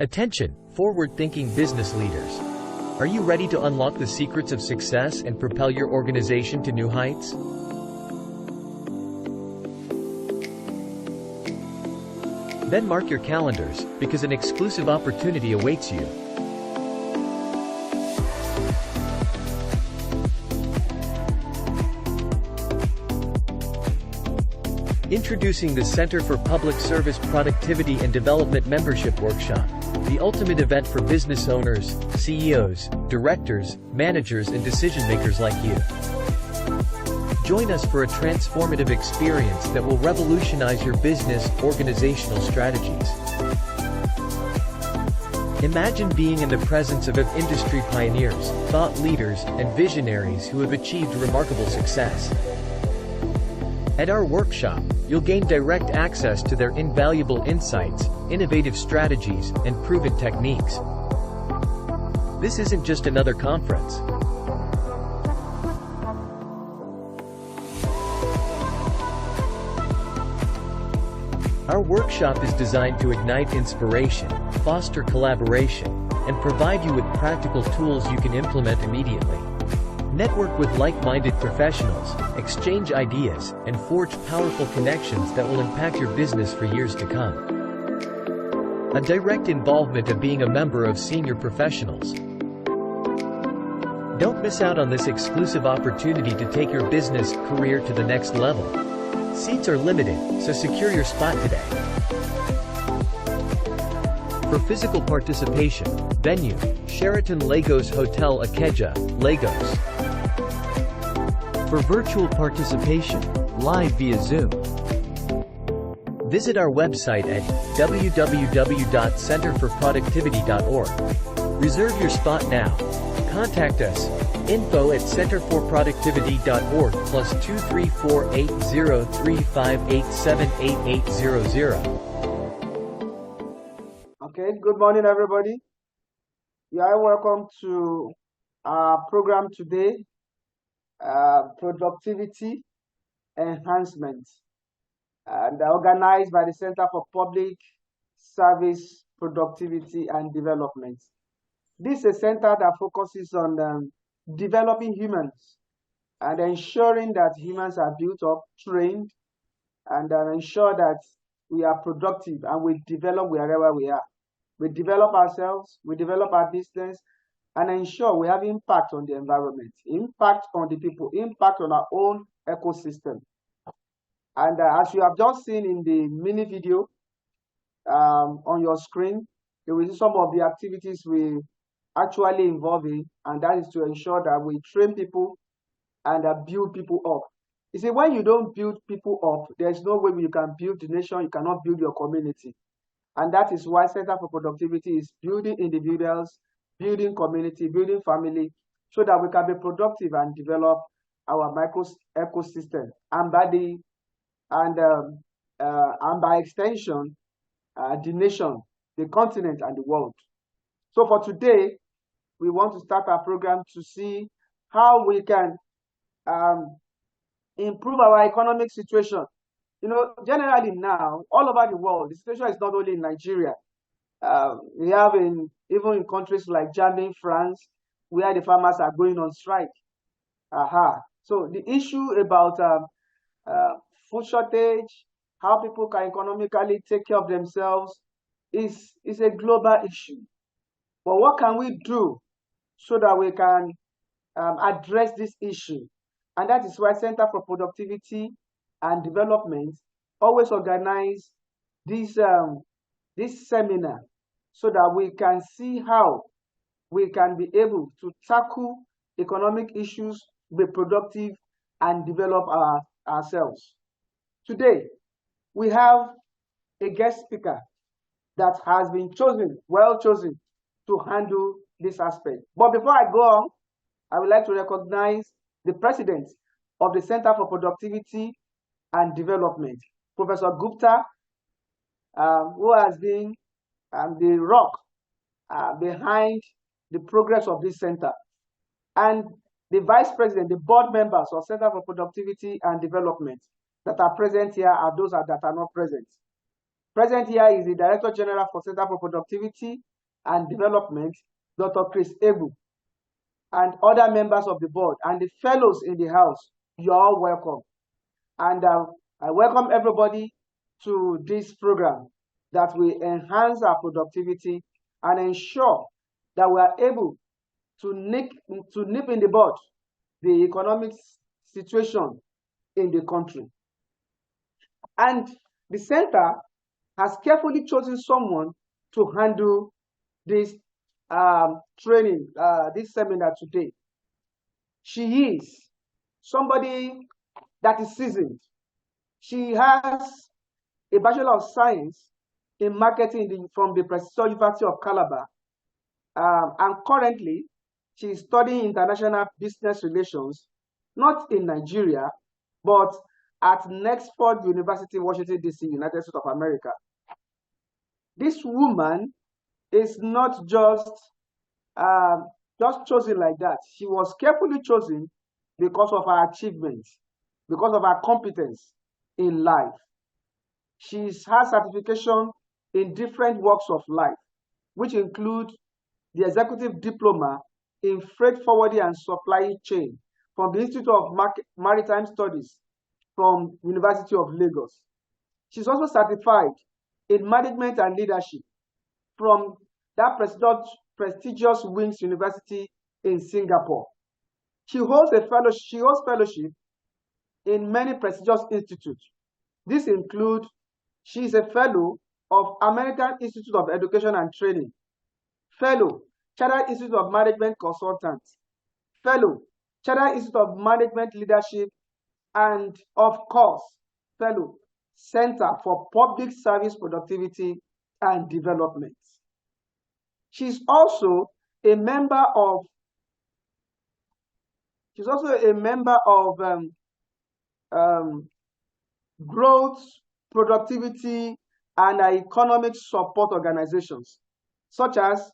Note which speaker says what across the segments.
Speaker 1: Attention, forward-thinking business leaders. Are you ready to unlock the secrets of success and propel your organization to new heights? Then mark your calendars, because an exclusive opportunity awaits you. Introducing the Center for Public Service Productivity and Development Membership Workshop, the ultimate event for business owners, CEOs, directors, managers and decision-makers like you. Join us for a transformative experience that will revolutionize your business organizational strategies. Imagine being in the presence of industry pioneers, thought leaders, and visionaries who have achieved remarkable success. At our workshop, you'll gain direct access to their invaluable insights, innovative strategies, and proven techniques. This isn't just another conference. Our workshop is designed to ignite inspiration, foster collaboration, and provide you with practical tools you can implement immediately. Network with like-minded professionals, exchange ideas, and forge powerful connections that will impact your business for years to come. A direct involvement of being a member of senior professionals. Don't miss out on this exclusive opportunity to take your business career to the next level. Seats are limited, so secure your spot today. For physical participation, venue, Sheraton Lagos Hotel Ikeja, Lagos. For virtual participation, live via Zoom. Visit our website at www.centerforproductivity.org. Reserve your spot now. Contact us, info@centerforproductivity.org +2348035878800.
Speaker 2: Okay, good morning everybody. You are welcome to our program today, Productivity Enhancement, and organized by the Center for Public Service Productivity and Development. This is a center that focuses on developing humans and ensuring that humans are built up, trained, and ensure that we are productive and we develop wherever we are. We develop ourselves, we develop our business, and ensure we have impact on the environment, impact on the people, impact on our own ecosystem. And as you have just seen in the mini video on your screen, you will see some of the activities we actually involve in, and that is to ensure that we train people and build people up. You see, when you don't build people up, there's no way you can build the nation, you cannot build your community. And that is why Center for Productivity is building individuals, building community, building family, so that we can be productive and develop our micro ecosystem. And by extension, the nation, the continent, and the world. So for today, we want to start our program to see how we can improve our economic situation. You know, generally now, all over the world, the situation is not only in Nigeria. We have even in countries like Germany, France, where the farmers are going on strike. So the issue about food shortage, how people can economically take care of themselves is a global issue. But what can we do so that we can address this issue? And that is why Center for Productivity and Development always organize this seminar, so that we can see how we can be able to tackle economic issues, be productive, and develop ourselves. Today, we have a guest speaker that has been well chosen to handle this aspect. But before I go on, I would like to recognize the president of the Center for Productivity and Development, Professor Gupta, who has been the rock behind the progress of this center, and the vice president, the board members of Center for Productivity and Development that are present here are those that are not present. Present here is the Director General for Center for Productivity and Development, Dr. Chris Ebu, and other members of the board, and the fellows in the house. You're all welcome. And I welcome everybody to this program that will enhance our productivity and ensure that we are able to nip in the bud the economic situation in the country. And the center has carefully chosen someone to handle this training, this seminar today. She is somebody that is seasoned. She has a Bachelor of Science in Marketing from the prestigious University of Calabar. And currently, she is studying international business relations, not in Nigeria, but at Nexford University, Washington, D.C., United States of America. This woman is not just chosen like that. She was carefully chosen because of her achievements, because of her competence in life. She has certification in different walks of life, which include the Executive Diploma in Freight Forwarding and Supply Chain from the Institute of Maritime Studies from University of Lagos. She's also certified in Management and Leadership from that prestigious Wings University in Singapore. She holds fellowship in many prestigious institutes. This includes, she is a fellow of American Institute of Education and Training, fellow, Chartered Institute of Management Consultants, fellow, Chartered Institute of Management Leadership, and of course, fellow, Center for Public Service Productivity and Development. She's also a member of growth, productivity, and economic support organizations, such as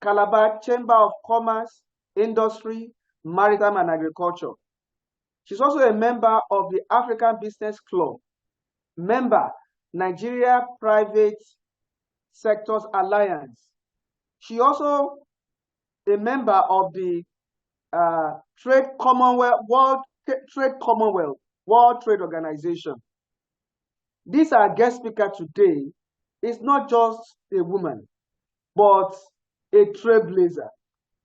Speaker 2: Calabar Chamber of Commerce, Industry, Maritime, and Agriculture. She's also a member of the African Business Club, member, Nigeria Private Sectors Alliance. She also a member of the World Trade Commonwealth, World Trade Organization. This our guest speaker today is not just a woman, but a trailblazer.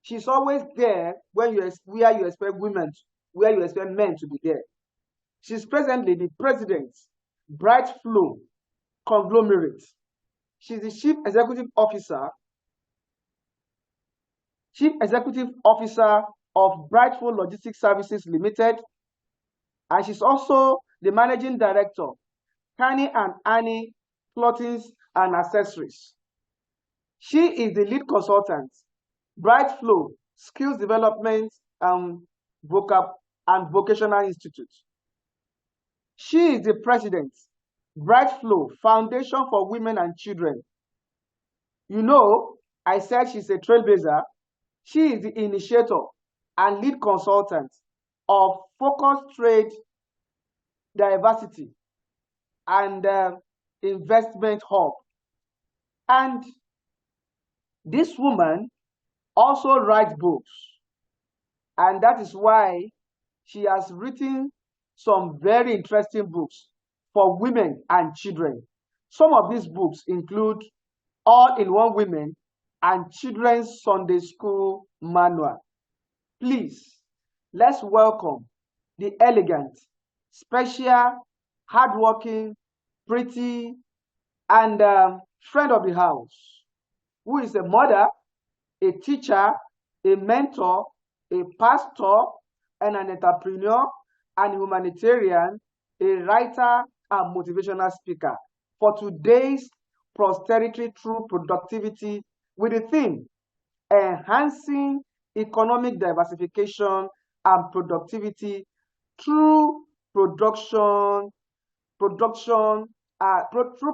Speaker 2: She's always there where you expect men to be there. She's presently the president, Bright Flow Conglomerate. She's the Chief Executive Officer of Bright Flow Logistics Services Limited, and she's also the Managing Director, Kani and Annie Clothing and Accessories. She is the lead consultant, Bright Flow Skills Development and Vocational Institute. She is the president, Bright Flow Foundation for Women and Children. You know, I said she's a trailblazer. She is the initiator and lead consultant of Focused Trade Diversity and Investment Hub. And this woman also writes books. And that is why she has written some very interesting books for women and children. Some of these books include All-in-One Women and Children's Sunday School Manual. Please, let's welcome the elegant, special, hardworking, pretty, and friend of the house, who is a mother, a teacher, a mentor, a pastor, and an entrepreneur, and humanitarian, a writer, and motivational speaker for today's Prosperity Through Productivity with the theme, Enhancing Economic Diversification and Productivity through through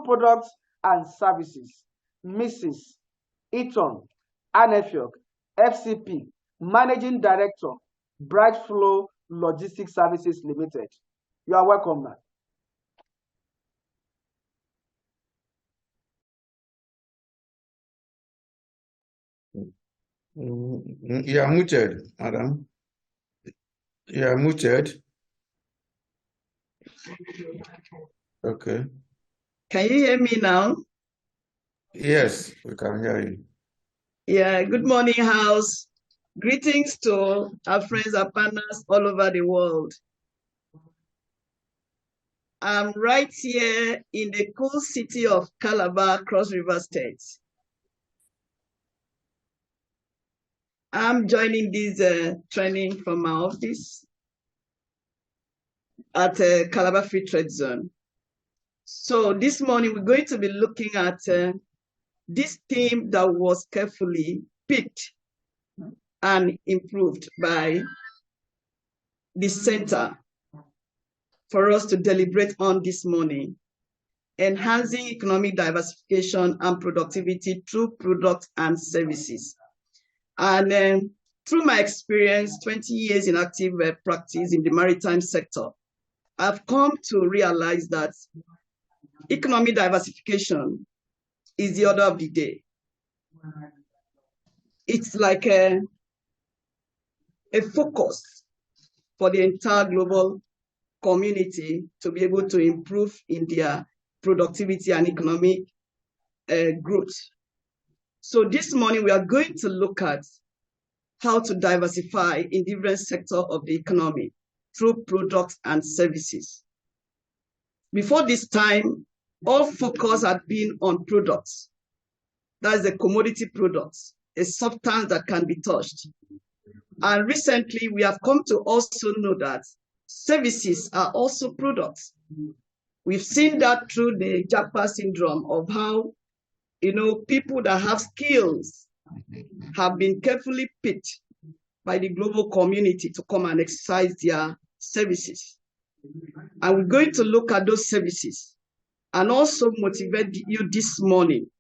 Speaker 2: products and services. Mrs. Eaton Anefiok, FCP, Managing Director, Bright Flow Logistics Services Limited. You are welcome, ma'am.
Speaker 3: You are muted, madam. You are muted. Okay.
Speaker 4: Can you hear me now?
Speaker 3: Yes, we can hear you.
Speaker 4: Yeah, good morning, house. Greetings to our friends and partners all over the world. I'm right here in the cool city of Calabar, Cross River State. I'm joining this training from my office at Calabar Free Trade Zone. So this morning, we're going to be looking at this theme that was carefully picked and improved by the center for us to deliberate on this morning: enhancing economic diversification and productivity through products and services. And through my experience, 20 years in active practice in the maritime sector, I've come to realize that economic diversification is the order of the day. It's like a focus for the entire global community to be able to improve in their productivity and economic growth. So this morning we are going to look at how to diversify in different sectors of the economy through products and services. Before this time, all focus had been on products. That is a commodity products, a substance that can be touched. And recently we have come to also know that services are also products. We've seen that through the Japa syndrome of how, people that have skills have been carefully picked by the global community to come and exercise their services. And we're going to look at those services and also motivate you this morning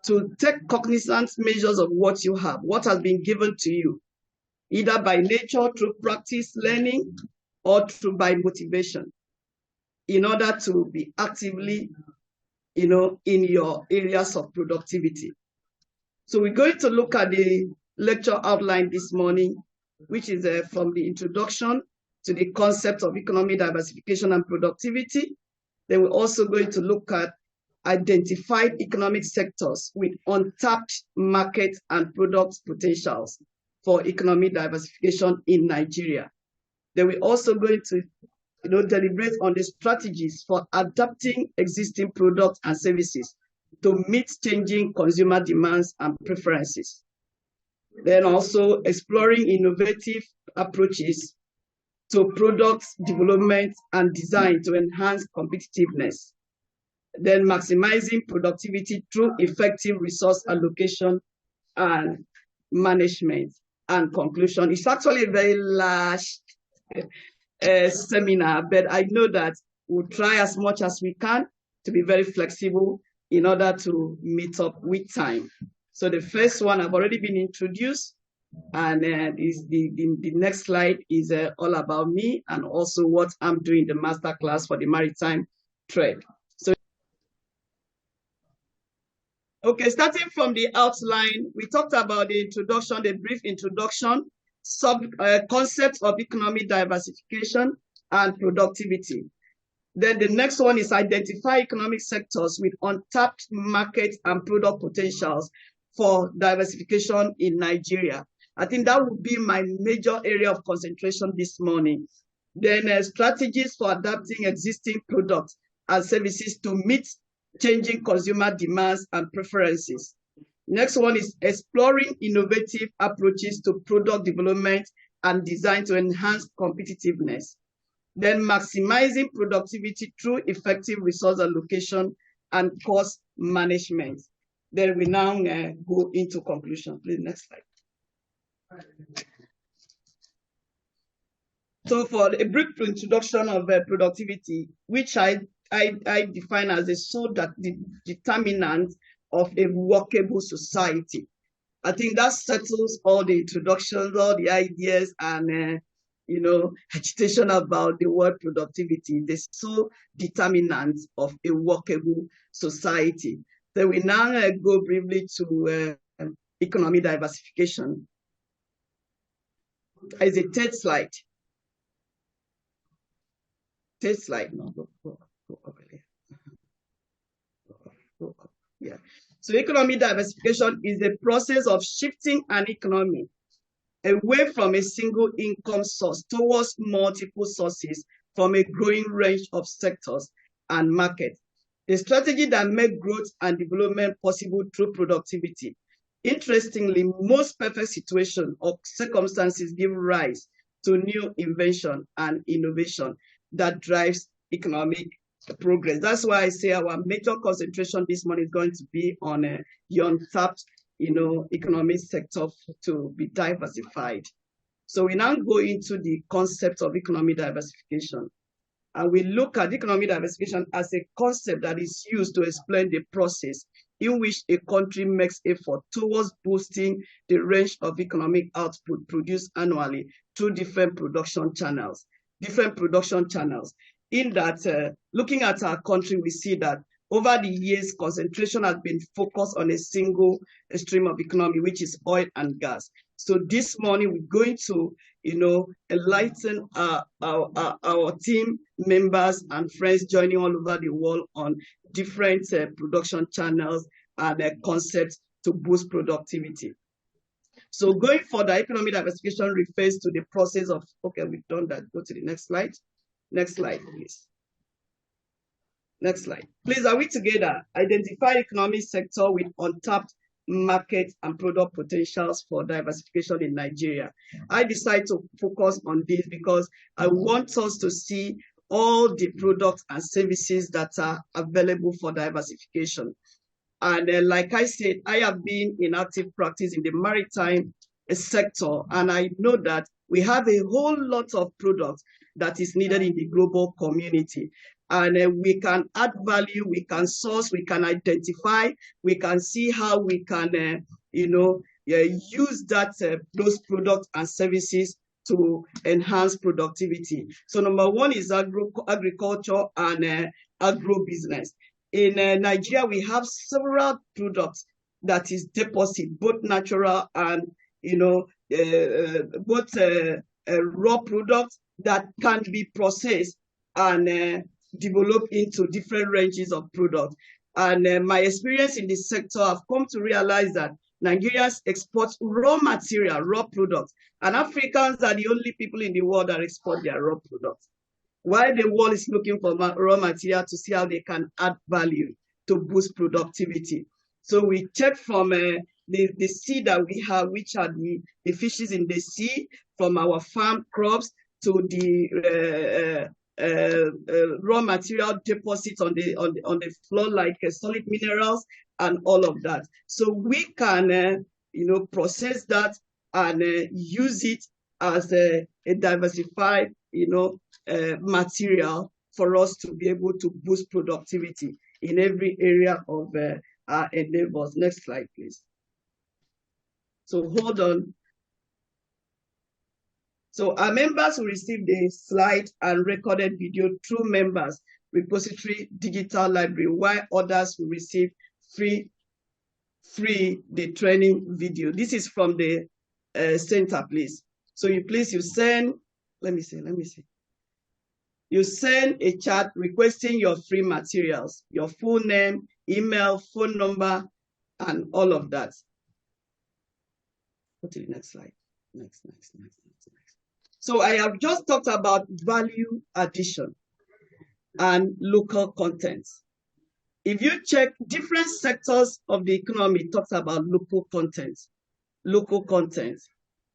Speaker 4: to take cognizant measures of what you have, what has been given to you, either by nature, through practice, learning, or through by motivation, in order to be actively, in your areas of productivity. So we're going to look at the lecture outline this morning, which is from the introduction to the concept of economic diversification and productivity. Then we're also going to look at identified economic sectors with untapped market and product potentials for economic diversification in Nigeria. Then we're also going to deliberate on the strategies for adapting existing products and services to meet changing consumer demands and preferences. Then also exploring innovative approaches to product development and design to enhance competitiveness. Then maximizing productivity through effective resource allocation and management. And conclusion. It's actually a very large seminar, but I know that we'll try as much as we can to be very flexible in order to meet up with time. So the first one I've already been introduced, and the next slide is all about me and also what I'm doing the master class for the maritime trade. So, okay, starting from the outline, we talked about the introduction, the brief introduction, concepts of economic diversification and productivity. Then the next one is identify economic sectors with untapped market and product potentials for diversification in Nigeria. I think that would be my major area of concentration this morning. Then strategies for adapting existing products and services to meet changing consumer demands and preferences. Next one is exploring innovative approaches to product development and design to enhance competitiveness. Then maximizing productivity through effective resource allocation and cost management. Then we now go into conclusion. Please, next slide. So for a brief introduction of productivity, which I define as a sole determinant of a workable society. I think that settles all the introductions, all the ideas, and agitation about the word productivity, the sole determinant of a workable society. Then we now go briefly to economy diversification. Is a third slide. Third slide. No, go over there. Go up. Yeah. So economy diversification is the process of shifting an economy away from a single income source towards multiple sources from a growing range of sectors and markets. A strategy that makes growth and development possible through productivity. Interestingly, most perfect situations or circumstances give rise to new invention and innovation that drives economic progress. That's why I say our major concentration this morning is going to be on the untapped, economic sector to be diversified. So we now go into the concept of economic diversification. And we look at economic diversification as a concept that is used to explain the process in which a country makes effort towards boosting the range of economic output produced annually through different production channels. In that, looking at our country, we see that over the years, concentration has been focused on a single stream of economy, which is oil and gas. So this morning, we're going to, enlighten our team members and friends joining all over the world on different production channels and concepts to boost productivity. So going further, economic diversification refers to the process of, okay, we've done that. Go to the next slide. Next slide, please. Next slide. Please, are we together? Identify economic sector with untapped market and product potentials for diversification in Nigeria. I decided to focus on this because I want us to see all the products and services that are available for diversification. And like I said, I have been in active practice in the maritime sector, and I know that we have a whole lot of products that is needed in the global community. And we can add value, we can source, we can identify, we can see how we can, use those products and services to enhance productivity. So number one is agriculture and agro-business. In Nigeria, we have several products that is deposit, both natural and, both raw products that can be processed and developed into different ranges of products. And my experience in this sector, I've come to realize that Nigerians export raw material, raw products, and Africans are the only people in the world that export their raw products. While the world is looking for raw material to see how they can add value to boost productivity. So we check from the sea that we have, which are the fishes in the sea, from our farm crops to the raw material deposits on the floor, like solid minerals and all of that. So we can, process that and use it as a diversified, material for us to be able to boost productivity in every area of our endeavors. Next slide, please. So hold on. So our members will receive the slide and recorded video through members repository digital library, while others will receive free the training video. This is from the center, please. So you send, let me see. You send a chat requesting your free materials, your full name, email, phone number, and all of that. Go to the next slide. Next. So I have just talked about value addition and local content. If you check different sectors of the economy, it talks about local content.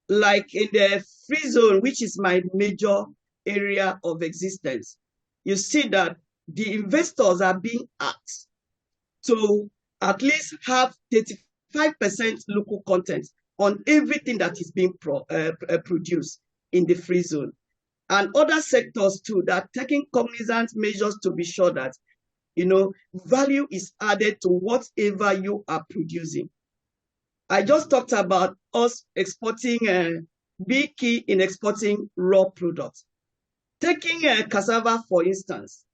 Speaker 4: Like in the free zone, which is my major area of existence, you see that the investors are being asked to at least have 35% local content on everything that is being produced in the free zone. And other sectors too that are taking cognizant measures to be sure that, value is added to whatever you are producing. I just talked about us exporting, be key in exporting raw products. Taking cassava, for instance,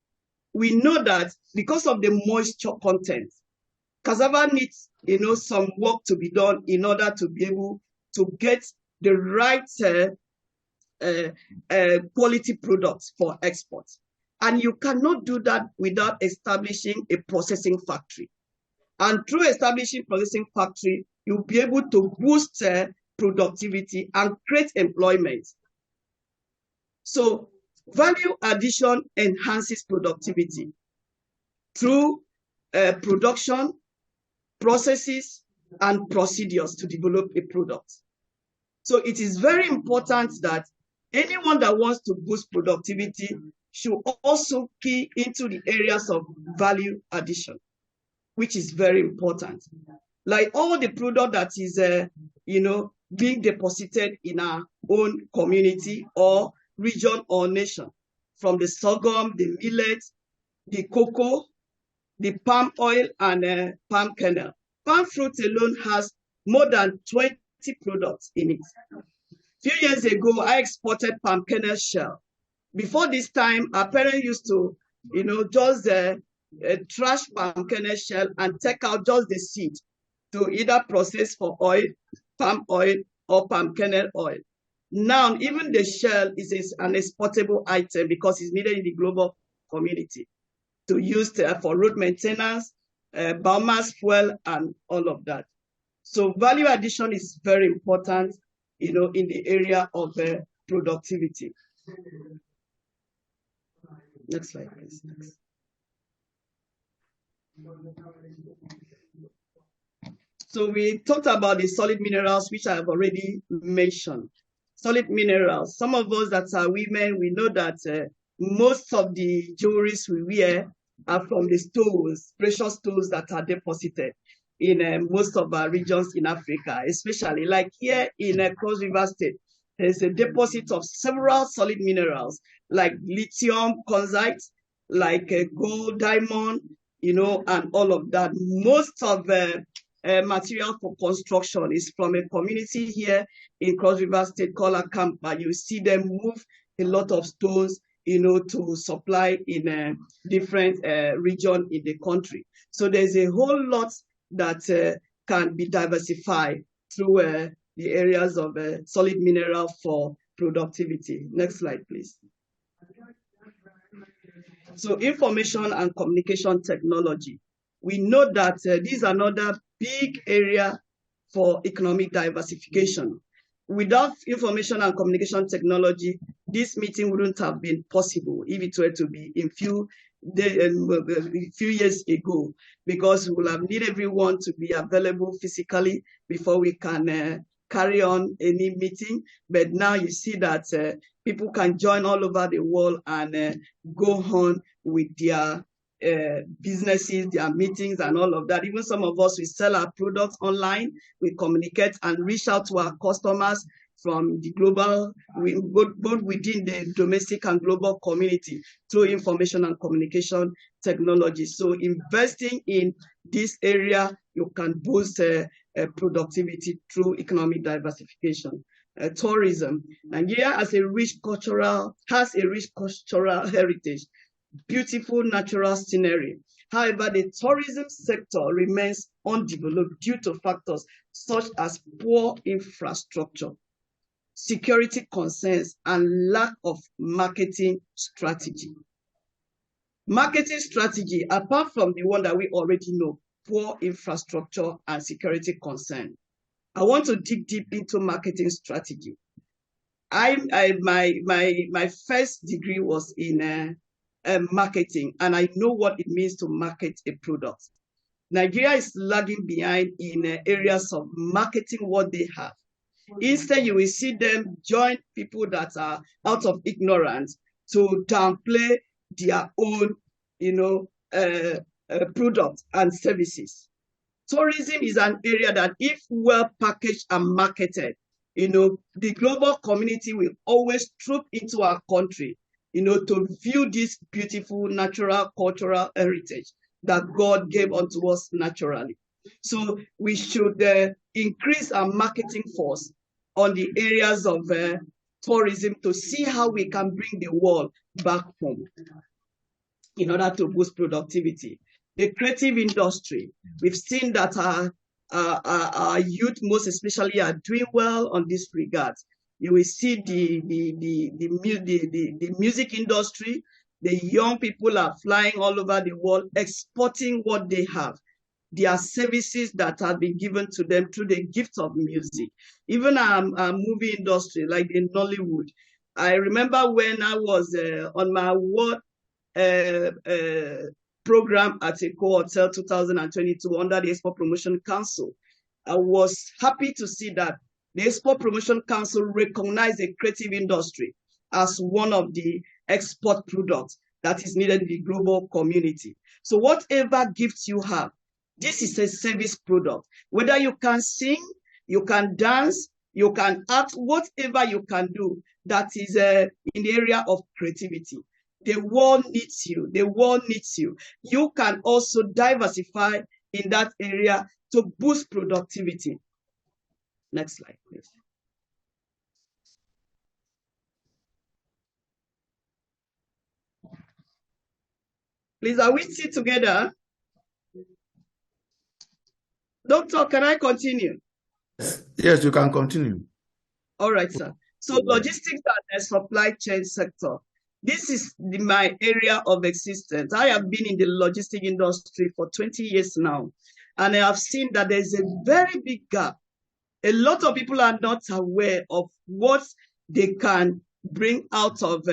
Speaker 4: we know that because of the moisture content, cassava needs, some work to be done in order to be able to get the right quality products for export. And you cannot do that without establishing a processing factory. And through establishing processing factory, you'll be able to boost productivity and create employment. So value addition enhances productivity through production, processes, and procedures to develop a product. So it is very important that anyone that wants to boost productivity should also key into the areas of value addition, which is very important. Like all the product that is, being deposited in our own community or region or nation, from the sorghum, the millet, the cocoa, the palm oil, and palm kernel. Palm fruit alone has more than 20 products in it. A few years ago, I exported palm kernel shell. Before this time, our parents used to, just trash palm kernel shell and take out just the seed to either process for oil, palm oil, or palm kernel oil. Now, even the shell is an exportable item because it's needed in the global community to use for road maintenance, biomass fuel, and all of that. So value addition is very important, in the area of productivity. Next slide, please. Next. So we talked about the solid minerals, which I have already mentioned. Solid minerals. Some of us that are women, we know that most of the jewelries we wear are from the stones, precious stones that are deposited in most of our regions in Africa, especially like here in Cross River State. There's a deposit of several solid minerals like lithium, conzite, like gold, diamond, and all of that. Most of material for construction is from a community here in Cross River State called Akampa. You see them move a lot of stones, to supply in different regions in the country. So there's a whole lot that can be diversified through the areas of solid mineral for productivity. Next slide, please. So information and communication technology. We know that this is another big area for economic diversification. Without information and communication technology, this meeting wouldn't have been possible if it were to be a few years ago, because we will have needed everyone to be available physically before we can carry on any meeting. But now you see that people can join all over the world and go on with their businesses, their meetings, and all of that. Even some of us, we sell our products online, we communicate and reach out to our customers from the global, both within the domestic and global community through information and communication technology. So investing in this area, you can boost productivity through economic diversification. Tourism. Nigeria has a rich cultural heritage, beautiful natural scenery. However, the tourism sector remains undeveloped due to factors such as poor infrastructure, security concerns, and lack of marketing strategy. Marketing strategy, apart from the one that we already know, poor infrastructure and security concern. I want to dig deep into marketing strategy. My first degree was in marketing, and I know what it means to market a product. Nigeria is lagging behind in areas of marketing what they have. Instead, you will see them join people that are out of ignorance to downplay their own, products and services. Tourism is an area that, if well packaged and marketed, the global community will always troop into our country, to view this beautiful natural cultural heritage that God gave unto us naturally. So we should increase our marketing force on the areas of tourism to see how we can bring the world back home in order to boost productivity. The creative industry, we've seen that our youth, most especially, are doing well on this regard. You will see the music industry. The young people are flying all over the world, exporting what they have. There are services that have been given to them through the gift of music. Even our movie industry, like in Nollywood. I remember when I was on my award program at Eco Hotel 2022 under the Export Promotion Council. I was happy to see that the Export Promotion Council recognized the creative industry as one of the export products that is needed in the global community. So whatever gifts you have, this is a service product. Whether you can sing, you can dance, you can act, whatever you can do, that is in the area of creativity. The world needs you. The world needs you. You can also diversify in that area to boost productivity. Next slide, please. Please, are we still together? Doctor, can I continue?
Speaker 3: Yes, you can continue.
Speaker 4: All right, sir. So logistics and the supply chain sector. This is my area of existence. I have been in the logistic industry for 20 years now, and I have seen that there's a very big gap. A lot of people are not aware of what they can bring out of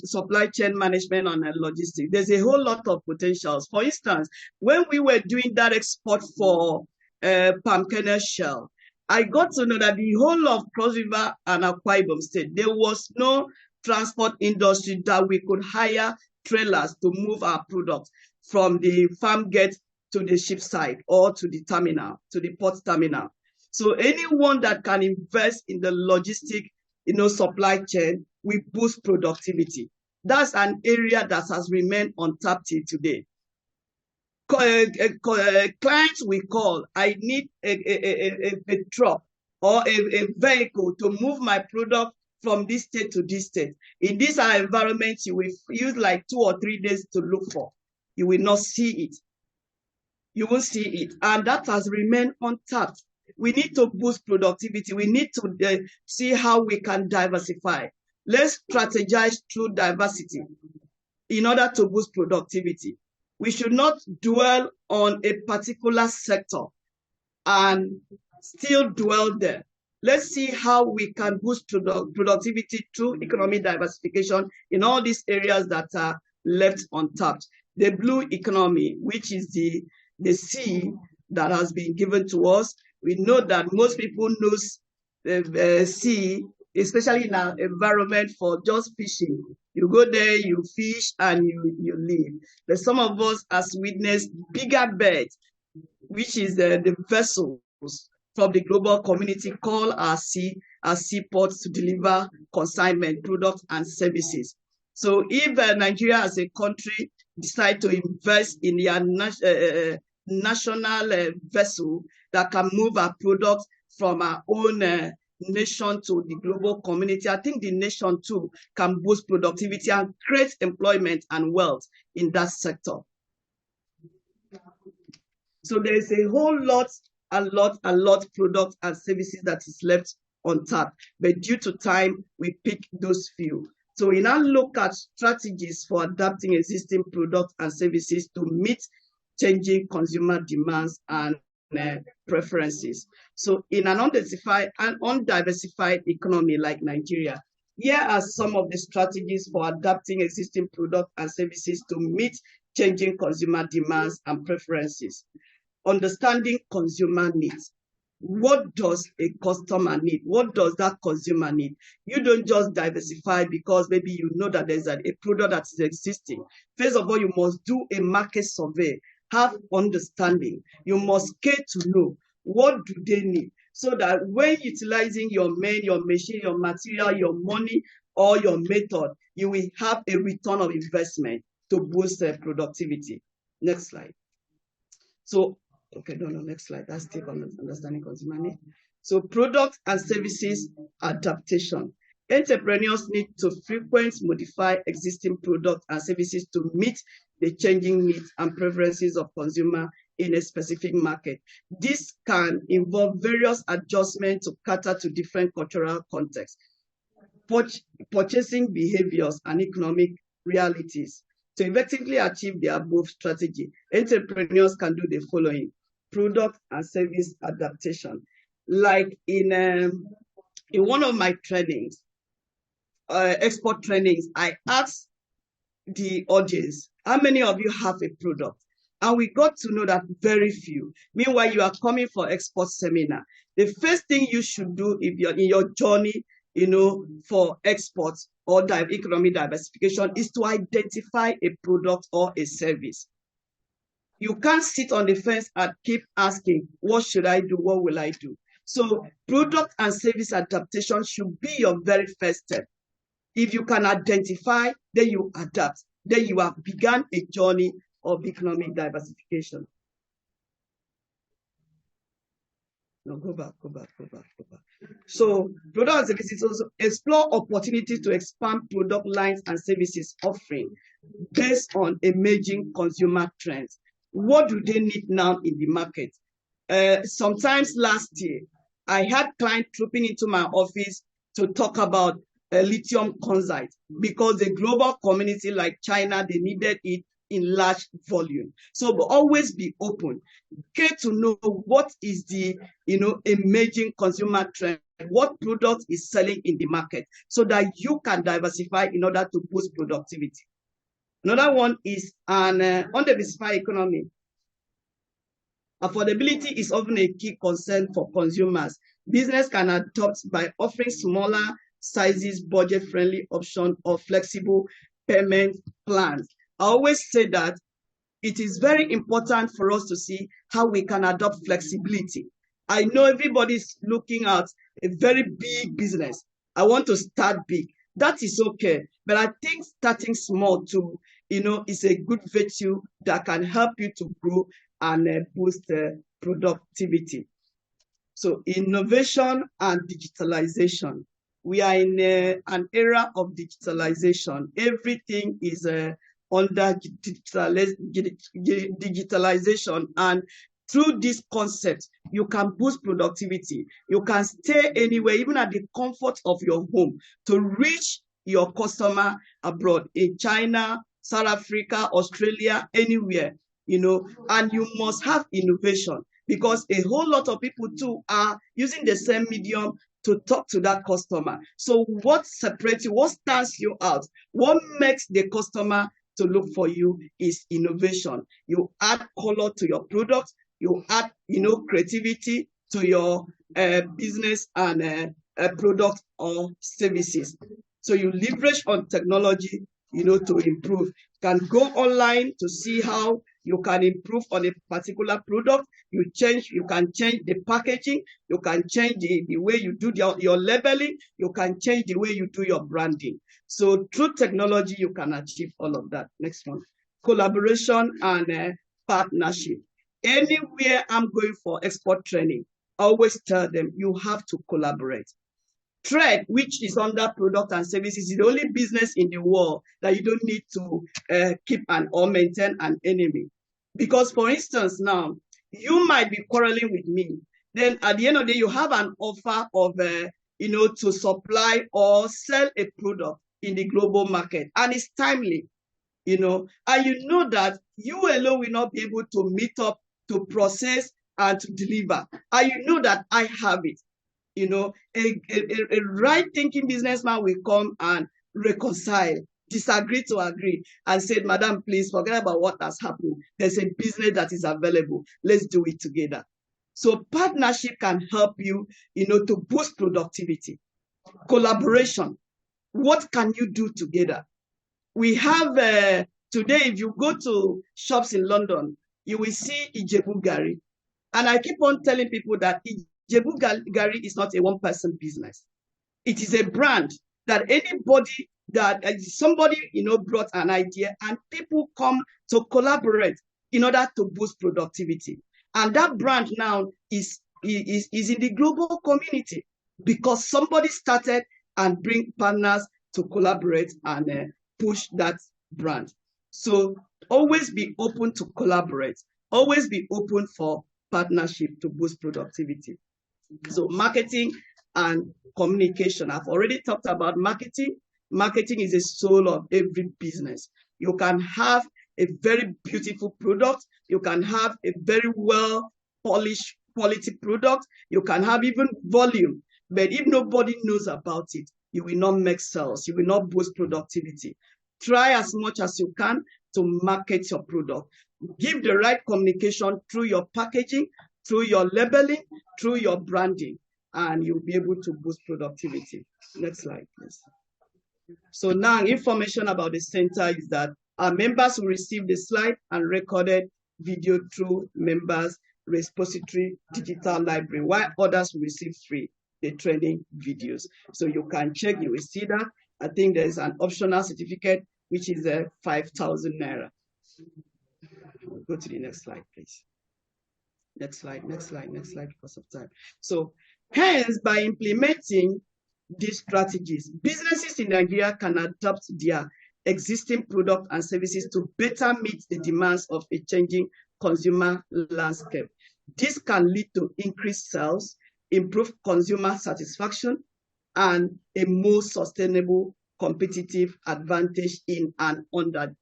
Speaker 4: supply chain management and logistics. There's a whole lot of potentials. For instance, when we were doing that export for palm kernel shell, I got to know that the whole of Cross River and Akwa Ibom State, there was no transport industry that we could hire trailers to move our products from the farm gate to the ship side or to the terminal, to the port terminal. So anyone that can invest in the logistic, supply chain, we boost productivity. That's an area that has remained untapped till today. Clients we call, I need a truck or a vehicle to move my product from this state to this state. In this environment, you will use like 2 or 3 days to look for. You will not see it. You won't see it. And that has remained untapped. We need to boost productivity. We need to see how we can diversify. Let's strategize through diversity in order to boost productivity. We should not dwell on a particular sector and still dwell there. Let's see how we can boost productivity through economic diversification in all these areas that are left untapped. The blue economy, which is the sea that has been given to us. We know that most people knows the sea, especially in our environment, for just fishing. You go there, you fish, and you leave. But some of us has witnessed bigger birds, which is the vessels from the global community call our seaports to deliver consignment, products, and services. So if Nigeria as a country decide to invest in their national vessel that can move our products from our own nation to the global community, I think the nation too can boost productivity and create employment and wealth in that sector. So there is a whole lot products and services that is left untapped, but due to time, we pick those few. So we now look at strategies for adapting existing products and services to meet changing consumer demands and preferences. So in an undiversified economy like Nigeria, here are some of the strategies for adapting existing products and services to meet changing consumer demands and preferences. Understanding consumer needs. What does a customer need? What does that consumer need? You don't just diversify because maybe you know that there's a product that is existing. First of all, you must do a market survey, have understanding. You must get to know what do they need, so that when utilizing your machine, your material, your money, or your method, you will have a return of investment to boost productivity. Next slide. So, okay, no, next slide. That's still on understanding consumer need. So product and services adaptation. Entrepreneurs need to frequently modify existing products and services to meet the changing needs and preferences of consumers in a specific market. This can involve various adjustments to cater to different cultural contexts, purchasing behaviors, and economic realities. To effectively achieve their above strategy, entrepreneurs can do the following: product and service adaptation. Like in one of my trainings, export trainings, I asked the audience, how many of you have a product? And we got to know that very few. Meanwhile, you are coming for export seminar. The first thing you should do if you're in your journey, for exports or economic diversification is to identify a product or a service. You can't sit on the fence and keep asking, what should I do? What will I do? So product and service adaptation should be your very first step. If you can identify, then you adapt. Then you have begun a journey of economic diversification. No, go back. So product and services also explore opportunities to expand product lines and services offering based on emerging consumer trends. What do they need now in the market? Sometimes last year, I had clients trooping into my office to talk about lithium concentrate because the global community like China, they needed it in large volume. So always be open. Get to know what is the emerging consumer trend, what product is selling in the market, so that you can diversify in order to boost productivity. Another one is an undiversified economy. Affordability is often a key concern for consumers. Business can adopt by offering smaller sizes, budget-friendly options, or flexible payment plans. I always say that it is very important for us to see how we can adopt flexibility. I know everybody's looking at a very big business. I want to start big. That is okay. But I think starting small too, is a good virtue that can help you to grow and boost productivity. So innovation and digitalization. We are in an era of digitalization. Everything is under digitalization, and through this concept, you can boost productivity. You can stay anywhere, even at the comfort of your home, to reach your customer abroad in China, South Africa, Australia, anywhere, and you must have innovation, because a whole lot of people too are using the same medium to talk to that customer. So what separates you, what stands you out, what makes the customer to look for you is innovation. You add color to your product, you add, creativity to your business and product or services. So you leverage on technology, to improve. You can go online to see how you can improve on a particular product. You can change the packaging, you can change the way you do your labeling, you can change the way you do your branding. So through technology, you can achieve all of that. Next one, collaboration and partnership. Anywhere I'm going for export training, I always tell them you have to collaborate. Trade, which is under product and services, is the only business in the world that you don't need to keep or maintain an enemy. Because, for instance, now, you might be quarreling with me. Then at the end of the day, you have an offer of, to supply or sell a product in the global market. And it's timely, and you know that you alone will not be able to meet up to process and to deliver. And you know that I have it. A right-thinking businessman will come and reconcile, disagree to agree, and say, Madam, please forget about what has happened. There's a business that is available. Let's do it together. So partnership can help you, to boost productivity. Collaboration. What can you do together? We have, today, if you go to shops in London, you will see Ijebu Gari. And I keep on telling people that Ijebu Gari is not a one-person business. It is a brand that anybody, somebody, brought an idea, and people come to collaborate in order to boost productivity. And that brand now is in the global community because somebody started and bring partners to collaborate and push that brand. So always be open to collaborate. Always be open for partnership to boost productivity. So marketing and communication. I've already talked about marketing. Marketing is the soul of every business. You can have a very beautiful product. You can have a very well polished quality product. You can have even volume. But if nobody knows about it, you will not make sales. You will not boost productivity. Try as much as you can to market your product. Give the right communication through your packaging, through your labeling, through your branding, and you'll be able to boost productivity. Next slide, please. So now information about the center is that our members will receive the slide and recorded video through members repository digital library, while others will receive free the training videos. So you can check, you will see that. I think there is an optional certificate, which is 5,000 Naira. We'll go to the next slide, please. Next slide because of time. So hence, by implementing these strategies, businesses in Nigeria can adapt their existing product and services to better meet the demands of a changing consumer landscape. This can lead to increased sales, improved consumer satisfaction, and a more sustainable competitive advantage in an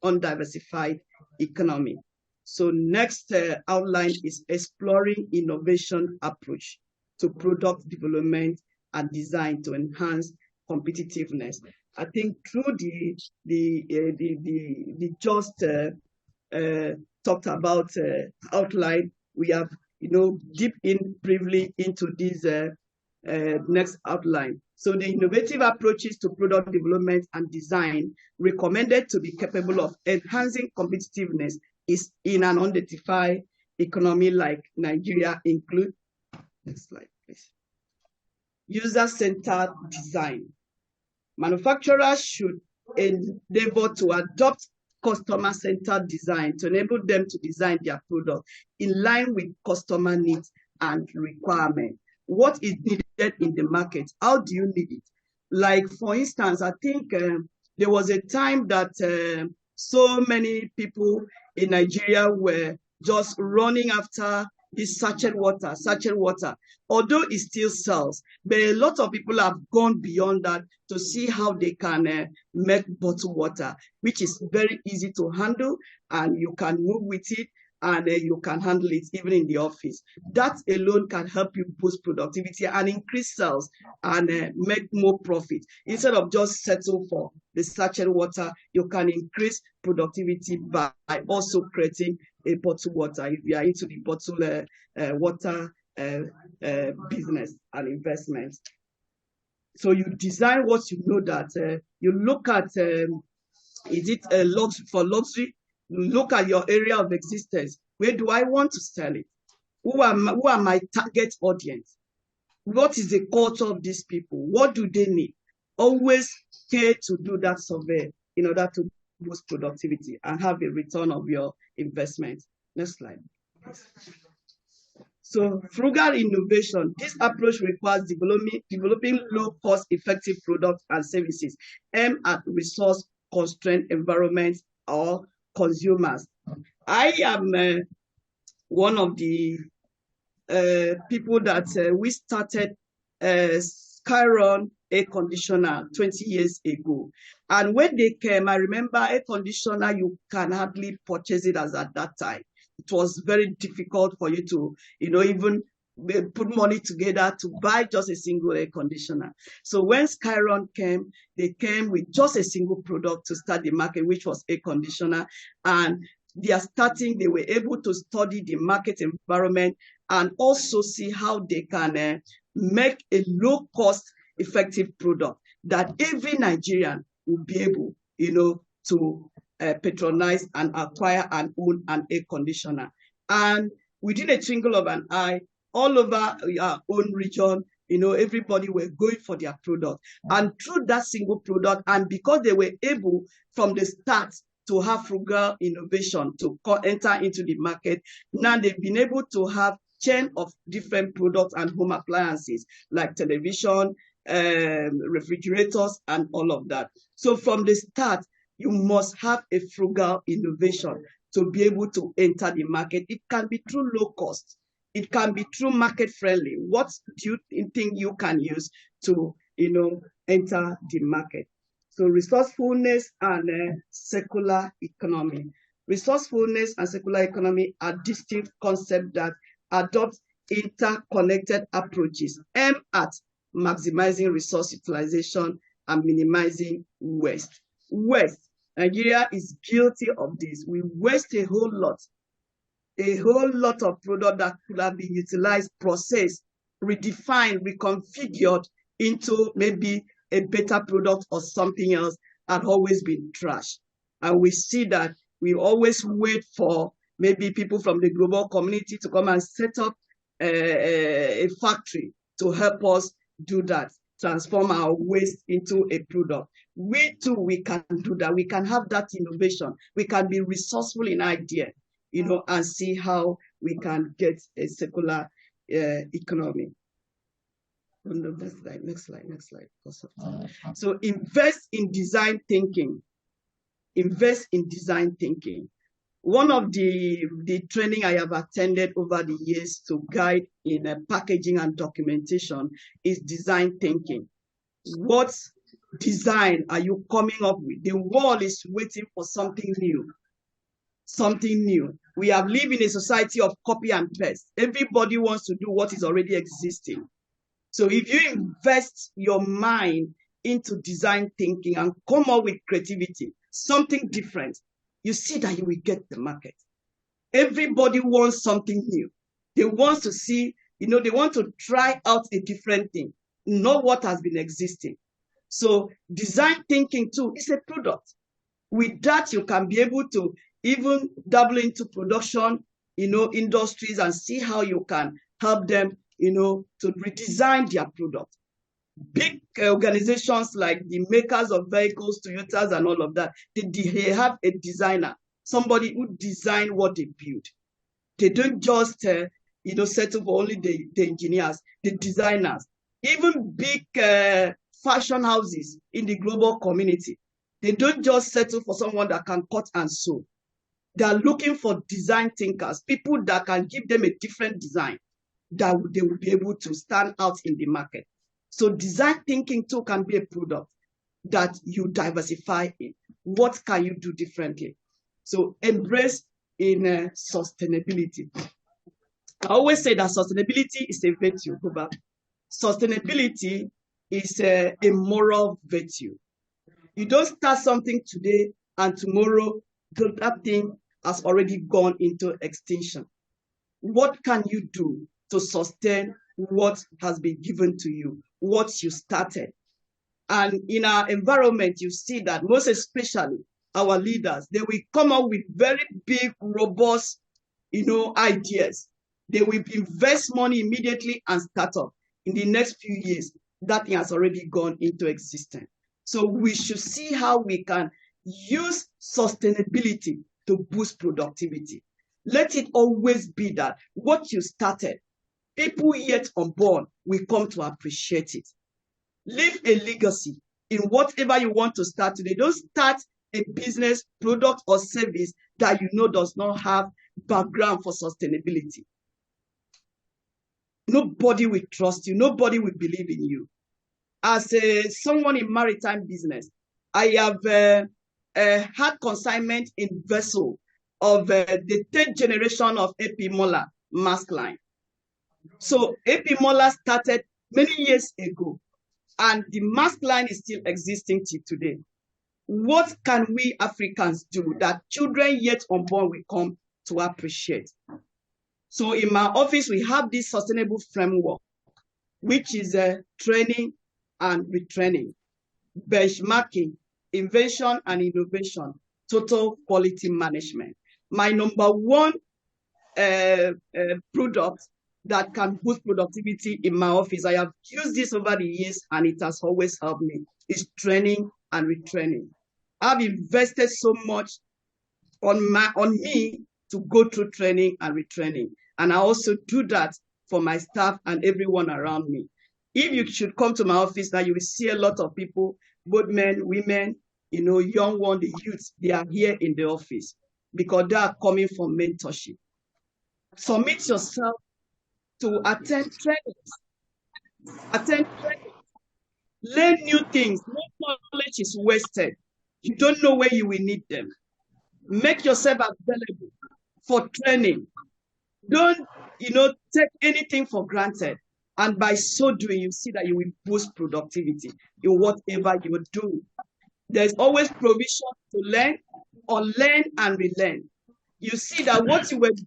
Speaker 4: undiversified economy. So next outline is exploring innovation approach to product development and design to enhance competitiveness. I think through the just talked about outline, we have deep in briefly into this next outline. So the innovative approaches to product development and design recommended to be capable of enhancing competitiveness is in an unidentified economy like Nigeria include, next slide, please. User-centered design. Manufacturers should endeavor to adopt customer-centered design to enable them to design their product in line with customer needs and requirements. What is needed in the market? How do you need it? Like, for instance, I think there was a time that so many people in Nigeria were just running after this sachet water. Although it still sells, but a lot of people have gone beyond that to see how they can make bottled water, which is very easy to handle, and you can move with it, and you can handle it even in the office. That alone can help you boost productivity and increase sales and make more profit. Instead of just settle for the sachet water, you can increase productivity by also creating a bottled water if you are into the bottled water business and investment. So you design what you know that you look at, is it for luxury? Look at your area of existence. Where do I want to sell it? Who are my target audience? What is the culture of these people? What do they need? Always care to do that survey in order to boost productivity and have a return of your investment. Next slide. So frugal innovation. This approach requires developing low-cost, effective products and services aimed at resource-constrained environments or consumers. I am one of the people that we started CeProd air conditioner 20 years ago. And when they came, I remember air conditioner, you can hardly purchase it as at that time. It was very difficult for you to, even put money together to buy just a single air conditioner. So when CeProd came, they came with just a single product to start the market, which was air conditioner. And they were able to study the market environment and also see how they can make a low-cost, effective product that every Nigerian will be able, to patronize and acquire and own an air conditioner. And within a twinkle of an eye, all over our own region, everybody were going for their product. And through that single product, and because they were able from the start to have frugal innovation to enter into the market, now they've been able to have chain of different products and home appliances like television, refrigerators and all of that. So from the start, you must have a frugal innovation to be able to enter the market. It can be through low cost. It can be through market friendly. What do you think you can use to, enter the market? So resourcefulness and circular economy. Resourcefulness and circular economy are distinct concepts that adopt interconnected approaches aimed at maximizing resource utilization and minimizing waste. Nigeria is guilty of this. We waste a whole lot of product that could have been utilized, processed, redefined, reconfigured into maybe a better product or something else, had always been trashed. And we see that we always wait for maybe people from the global community to come and set up a factory to help us do that, transform our waste into a product. We too, we can do that. We can have that innovation. We can be resourceful in idea, and see how we can get a circular economy. Next slide. So invest in design thinking. One of the training I have attended over the years to guide in packaging and documentation is design thinking. What design are you coming up with? The world is waiting for something new. We have lived in a society of copy and paste. Everybody wants to do what is already existing. So if you invest your mind into design thinking and come up with creativity, something different, you see that you will get the market. Everybody wants something new. They want to see, they want to try out a different thing, not what has been existing. So design thinking too is a product. With that, you can be able to even dabble into production, industries, and see how you can help them, to redesign their product. Big organizations like the makers of vehicles, Toyotas and all of that, they have a designer, somebody who design what they build. They don't just, settle for only the engineers, the designers. Even big fashion houses in the global community, they don't just settle for someone that can cut and sew. They are looking for design thinkers, people that can give them a different design that they will be able to stand out in the market. So design thinking too can be a product that you diversify in. What can you do differently? So embrace in sustainability. I always say that sustainability is a virtue. Sustainability is a moral virtue. You don't start something today and tomorrow that thing has already gone into extinction. What can you do to sustain what has been given to you, what you started? And in our environment, you see that most especially our leaders, they will come up with very big, robust, ideas. They will invest money immediately and start up. In the next few years, that thing has already gone into existence. So we should see how we can use sustainability to boost productivity. Let it always be that what you started, people yet unborn will come to appreciate it. Leave a legacy in whatever you want to start today. Don't start a business, product, or service that does not have background for sustainability. Nobody will trust you. Nobody will believe in you. As someone in maritime business, I have had consignment in vessel of the 10th generation of AP Moller mask line. So AP Moller started many years ago, and the mask line is still existing till today. What can we Africans do that children yet unborn will come to appreciate? So in my office, we have this sustainable framework, which is training and retraining, benchmarking, invention and innovation, total quality management. My number one product that can boost productivity in my office, I have used this over the years and it has always helped me, is training and retraining. I've invested so much on me to go through training and retraining. And I also do that for my staff and everyone around me. If you should come to my office now, you will see a lot of people, both men, women, young ones, the youths, they are here in the office because they are coming for mentorship. Submit yourself to attend trainings. Attend trainings. Learn new things. No knowledge is wasted. You don't know where you will need them. Make yourself available for training. Don't, take anything for granted. And by so doing, you see that you will boost productivity in whatever you do. There's always provision to learn, unlearn, and relearn. You see that what you were doing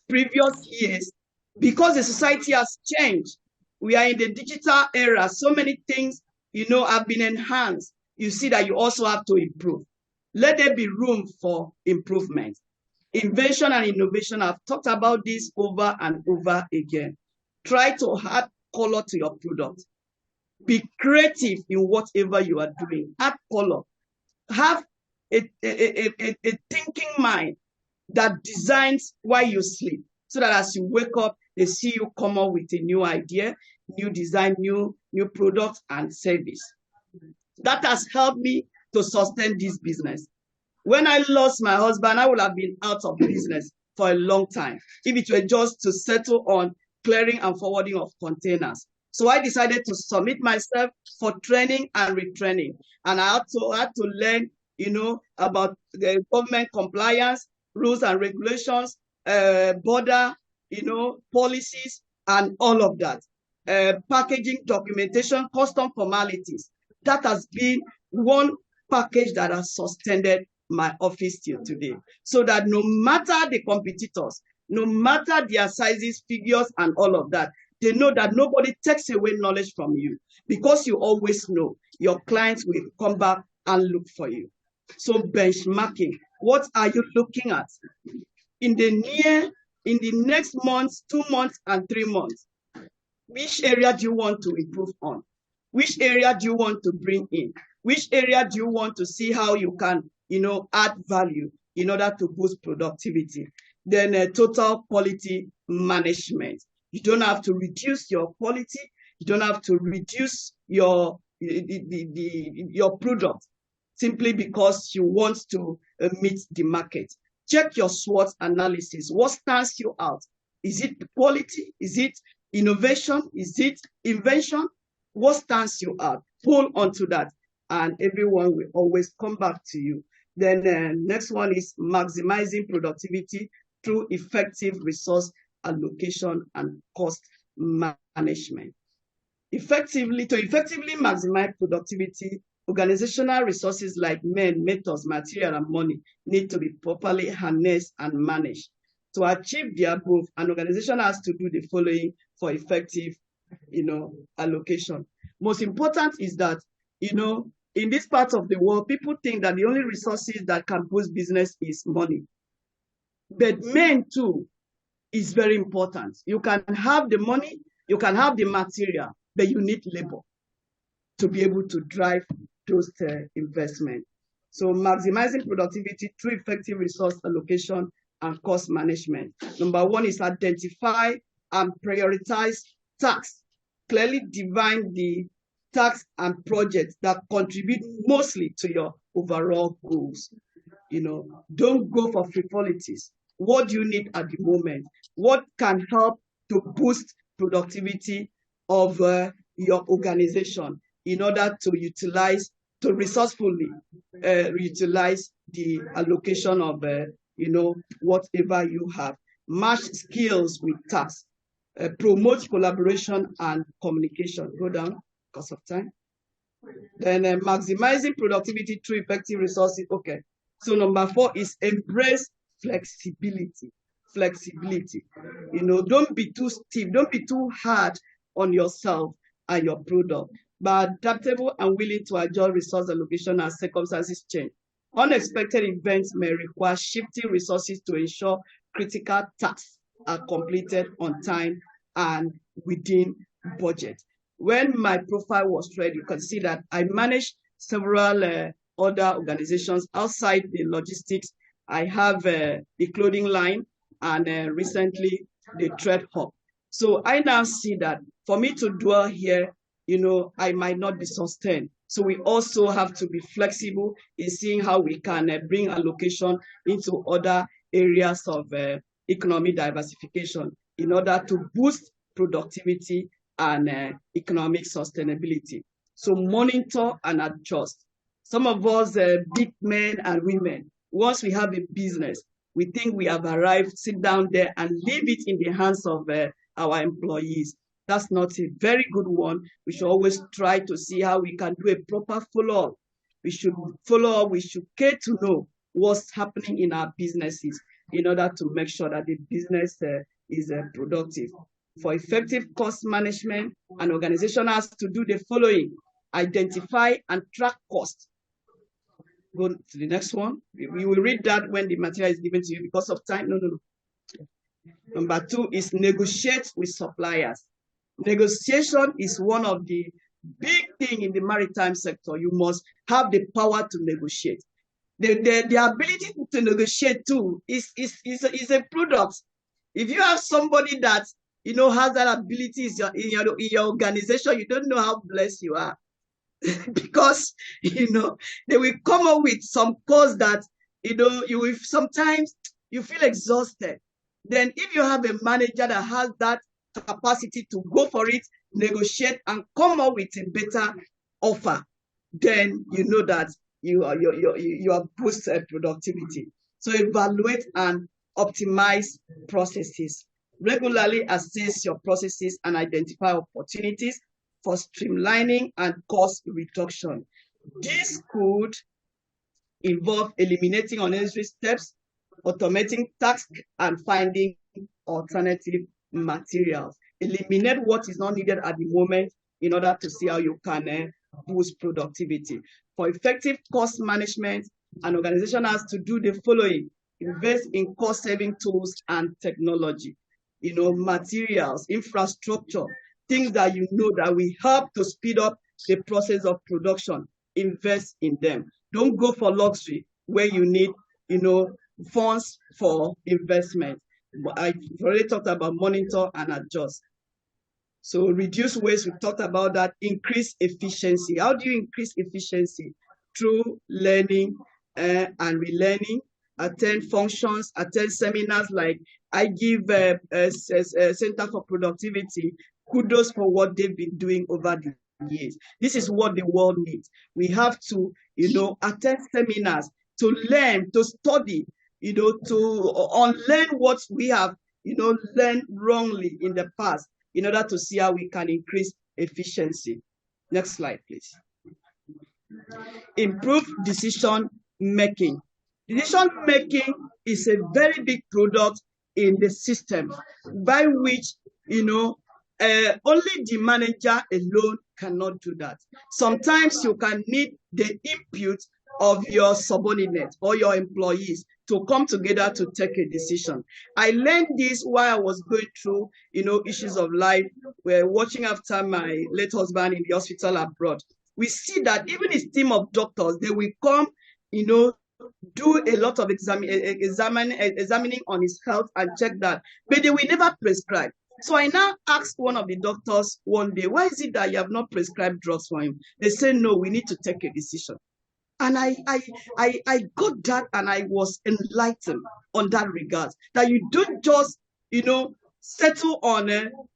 Speaker 4: previous years, because the society has changed, we are in the digital era, so many things, have been enhanced. You see that you also have to improve. Let there be room for improvement. Invention and innovation, I've talked about this over and over again. Try to add color to your product. Be creative in whatever you are doing. Add color. Have a thinking mind that designs while you sleep, so that as you wake up, they see you come up with a new idea, new design, new product and service. That has helped me to sustain this business. When I lost my husband, I would have been out of business for a long time if it were just to settle on clearing and forwarding of containers. So I decided to submit myself for training and retraining. And I had to learn, about the government compliance, rules and regulations, border, policies, and all of that. Packaging, documentation, custom formalities. That has been one package that has sustained my office till today. So that no matter the competitors, no matter their sizes, figures, and all of that, they know that nobody takes away knowledge from you, because you always know your clients will come back and look for you. So benchmarking, what are you looking at in the next months, 2 months, and 3 months? Which area do you want to improve on? Which area do you want to bring in? Which area do you want to see how you can, add value in order to boost productivity? Then total quality management. You don't have to reduce your quality. You don't have to reduce your product simply because you want to meet the market. Check your SWOT analysis. What stands you out? Is it quality? Is it innovation? Is it invention? What stands you out? Pull onto that, and everyone will always come back to you. Then next one is maximizing productivity through effective resource allocation and cost management. To effectively maximize productivity, organizational resources like men, methods, material, and money need to be properly harnessed and managed. To achieve the above, an organization has to do the following for effective, allocation. Most important is that, in this part of the world, people think that the only resources that can boost business is money. But men too is very important. You can have the money, you can have the material, but you need labor to be able to drive those investments. So maximizing productivity through effective resource allocation and cost management. Number one is identify and prioritize tasks. Clearly define the tasks and projects that contribute mostly to your overall goals. Don't go for frivolities. What do you need at the moment? What can help to boost productivity of your organization in order to resourcefully utilize the allocation of whatever you have. Match skills with tasks. Promote collaboration and communication. Go down because of time. Then maximizing productivity through effective resources. Okay. So number 4 is embrace flexibility. Don't be too stiff. Don't be too hard on yourself and your product, but adaptable and willing to adjust resource allocation as circumstances change. Unexpected events may require shifting resources to ensure critical tasks are completed on time and within budget. When my profile was ready, you can see that I managed several other organizations outside the logistics. I have the clothing line and recently the thread hub. So I now see that For me to dwell here, I might not be sustained. So we also have to be flexible in seeing how we can bring allocation into other areas of economic diversification in order to boost productivity and economic sustainability. So monitor and adjust. Some of us, big men and women, once we have a business, we think we have arrived, sit down there and leave it in the hands of our employees. That's not a very good one. We should always try to see how we can do a proper follow-up. We should follow up, we should care to know what's happening in our businesses in order to make sure that the business is productive. For effective cost management, an organization has to do the following: identify and track costs. Go to the next one. We will read that when the material is given to you because of time. No. Number 2 is negotiate with suppliers. Negotiation is one of the big things in the maritime sector. You must have the power to negotiate. The ability to negotiate too is a product. If you have somebody that has that ability in your organization, you don't know how blessed you are. Because they will come up with some cause that you will sometimes you feel exhausted. Then if you have a manager that has that capacity to go for it, negotiate, and come up with a better offer, then you know that you are boosted productivity. So evaluate and optimize processes. Regularly assess your processes and identify opportunities for streamlining and cost reduction. This could involve eliminating unnecessary steps, automating tasks, and finding alternative materials. Eliminate what is not needed at the moment in order to see how you can boost productivity. For effective cost management, an organization has to do the following: invest in cost-saving tools and technology, materials, infrastructure, things that that will help to speed up the process of production. Invest in them. Don't go for luxury where you need, funds for investment. I've already talked about monitor and adjust. So reduce waste, we talked about that. Increase efficiency. How do you increase efficiency? Through learning and relearning. Attend functions, attend seminars. Like I give Center for Productivity kudos for what they've been doing over the years. This is what the world needs. We have to, attend seminars to learn, to study, to unlearn what we have, learned wrongly in the past in order to see how we can increase efficiency. Next slide, please. Improve decision making. Decision making is a very big product in the system by which, only the manager alone cannot do that. Sometimes you can need the input of your subordinates or your employees to come together to take a decision. I learned this while I was going through, issues of life. We're watching after my late husband in the hospital abroad. We see that even his team of doctors, they will come, do a lot of examining on his health and check that, but they will never prescribe. So I now asked one of the doctors one day, why is it that you have not prescribed drugs for him? They said, no, we need to take a decision. And I got that, and I was enlightened on that regard, that you don't just, settle on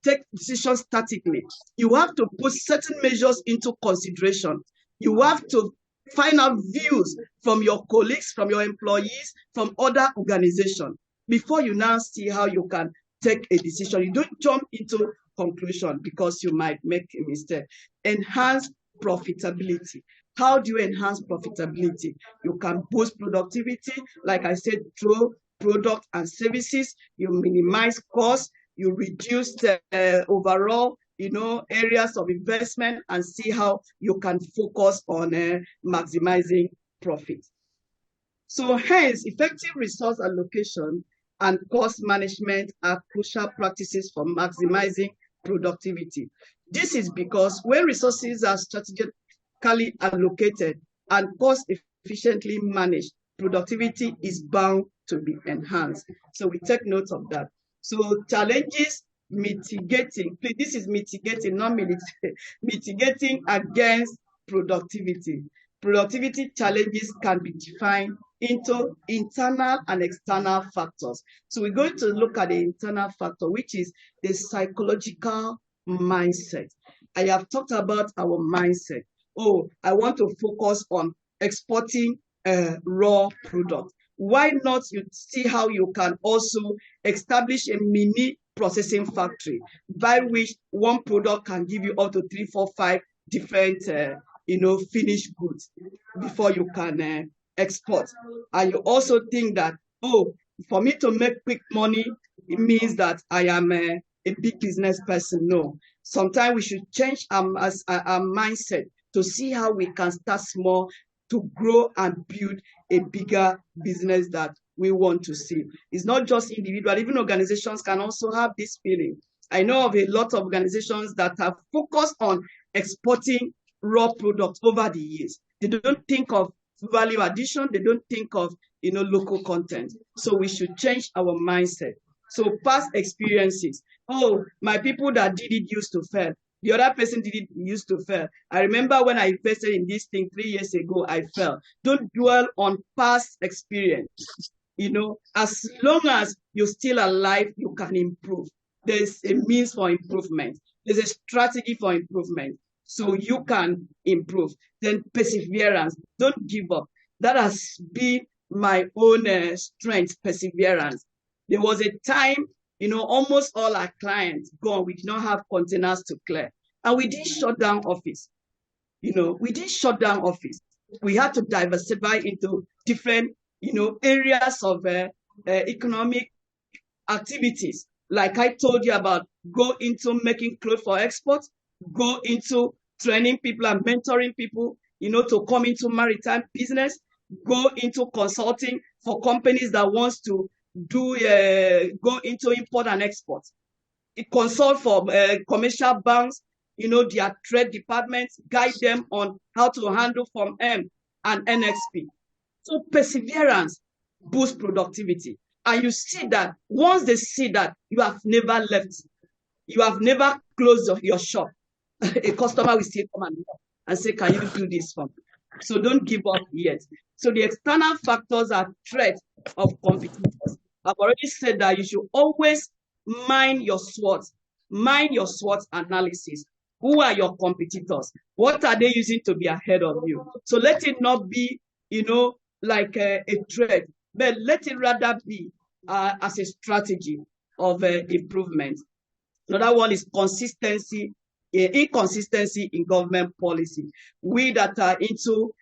Speaker 4: take decisions statically. You have to put certain measures into consideration. You have to find out views from your colleagues, from your employees, from other organizations before you now see how you can take a decision. You don't jump into conclusion because you might make a mistake. Enhance profitability. How do you enhance profitability? You can boost productivity, like I said, through product and services. You minimize costs. You reduce the overall, areas of investment, and see how you can focus on maximizing profit. So hence, effective resource allocation and cost management are crucial practices for maximizing productivity. This is because when resources are strategically allocated and cost efficiently managed, productivity is bound to be enhanced. So we take note of that. So challenges mitigating. This is mitigating, not mitigating against productivity. Productivity challenges can be defined into internal and external factors. So we're going to look at the internal factor, which is the psychological mindset. I have talked about our mindset. Oh, I want to focus on exporting raw product. Why not you see how you can also establish a mini processing factory by which one product can give you up to 3, 4, 5 different finished goods before you can export. And you also think that, oh, for me to make quick money, it means that I am a big business person. No, sometimes we should change our mindset to see how we can start small to grow and build a bigger business that we want to see. It's not just individual, even organizations can also have this feeling. I know of a lot of organizations that have focused on exporting raw products over the years. They don't think of value addition, they don't think of local content. So we should change our mindset. So past experiences. Oh, my people that did it used to fail. The other person did it used to fail. I remember when I invested in this thing 3 years ago, I fell. Don't dwell on past experience. As long as you're still alive, you can improve. There's a means for improvement. There's a strategy for improvement. So you can improve. Then perseverance. Don't give up. That has been my own strength, perseverance. There was a time, almost all our clients gone. We did not have containers to clear. And we didn't shut down office. We didn't shut down office. We had to diversify into different, areas of economic activities. Like I told you about, go into making clothes for export, go into training people and mentoring people, to come into maritime business, go into consulting for companies that wants to go into import and export. Consult for commercial banks, their trade departments, guide them on how to handle Form M and NXP. So perseverance boosts productivity. And you see that once they see that you have never left, you have never closed your shop, a customer will still come and say, can you do this for me? So don't give up yet. So the external factors are threats of competitors. I've already said that you should always mind your SWOT. Mind your SWOT analysis. Who are your competitors? What are they using to be ahead of you? So let it not be, like a threat, but let it rather be as a strategy of improvement. Another one is consistency, inconsistency in government policy. We that are into,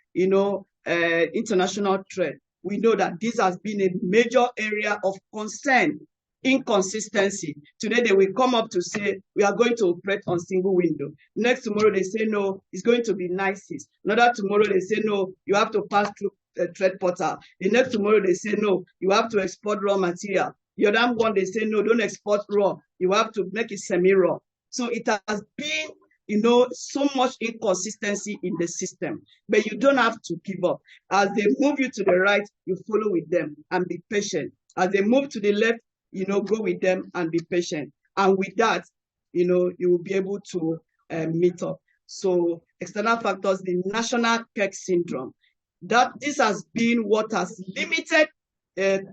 Speaker 4: international trade, we know that this has been a major area of concern. Inconsistency. Today they will come up to say we are going to operate on single window. Next tomorrow they say no, it's going to be NICES. Another tomorrow they say no, you have to pass through a trade portal. The next tomorrow they say no, you have to export raw material. The other one they say no, don't export raw, you have to make it semi-raw. So it has been, so much inconsistency in the system, but you don't have to give up. As they move you to the right, you follow with them and be patient. As they move to the left, go with them and be patient. And with that, you will be able to meet up. So external factors, the national cake syndrome, that this has been what has limited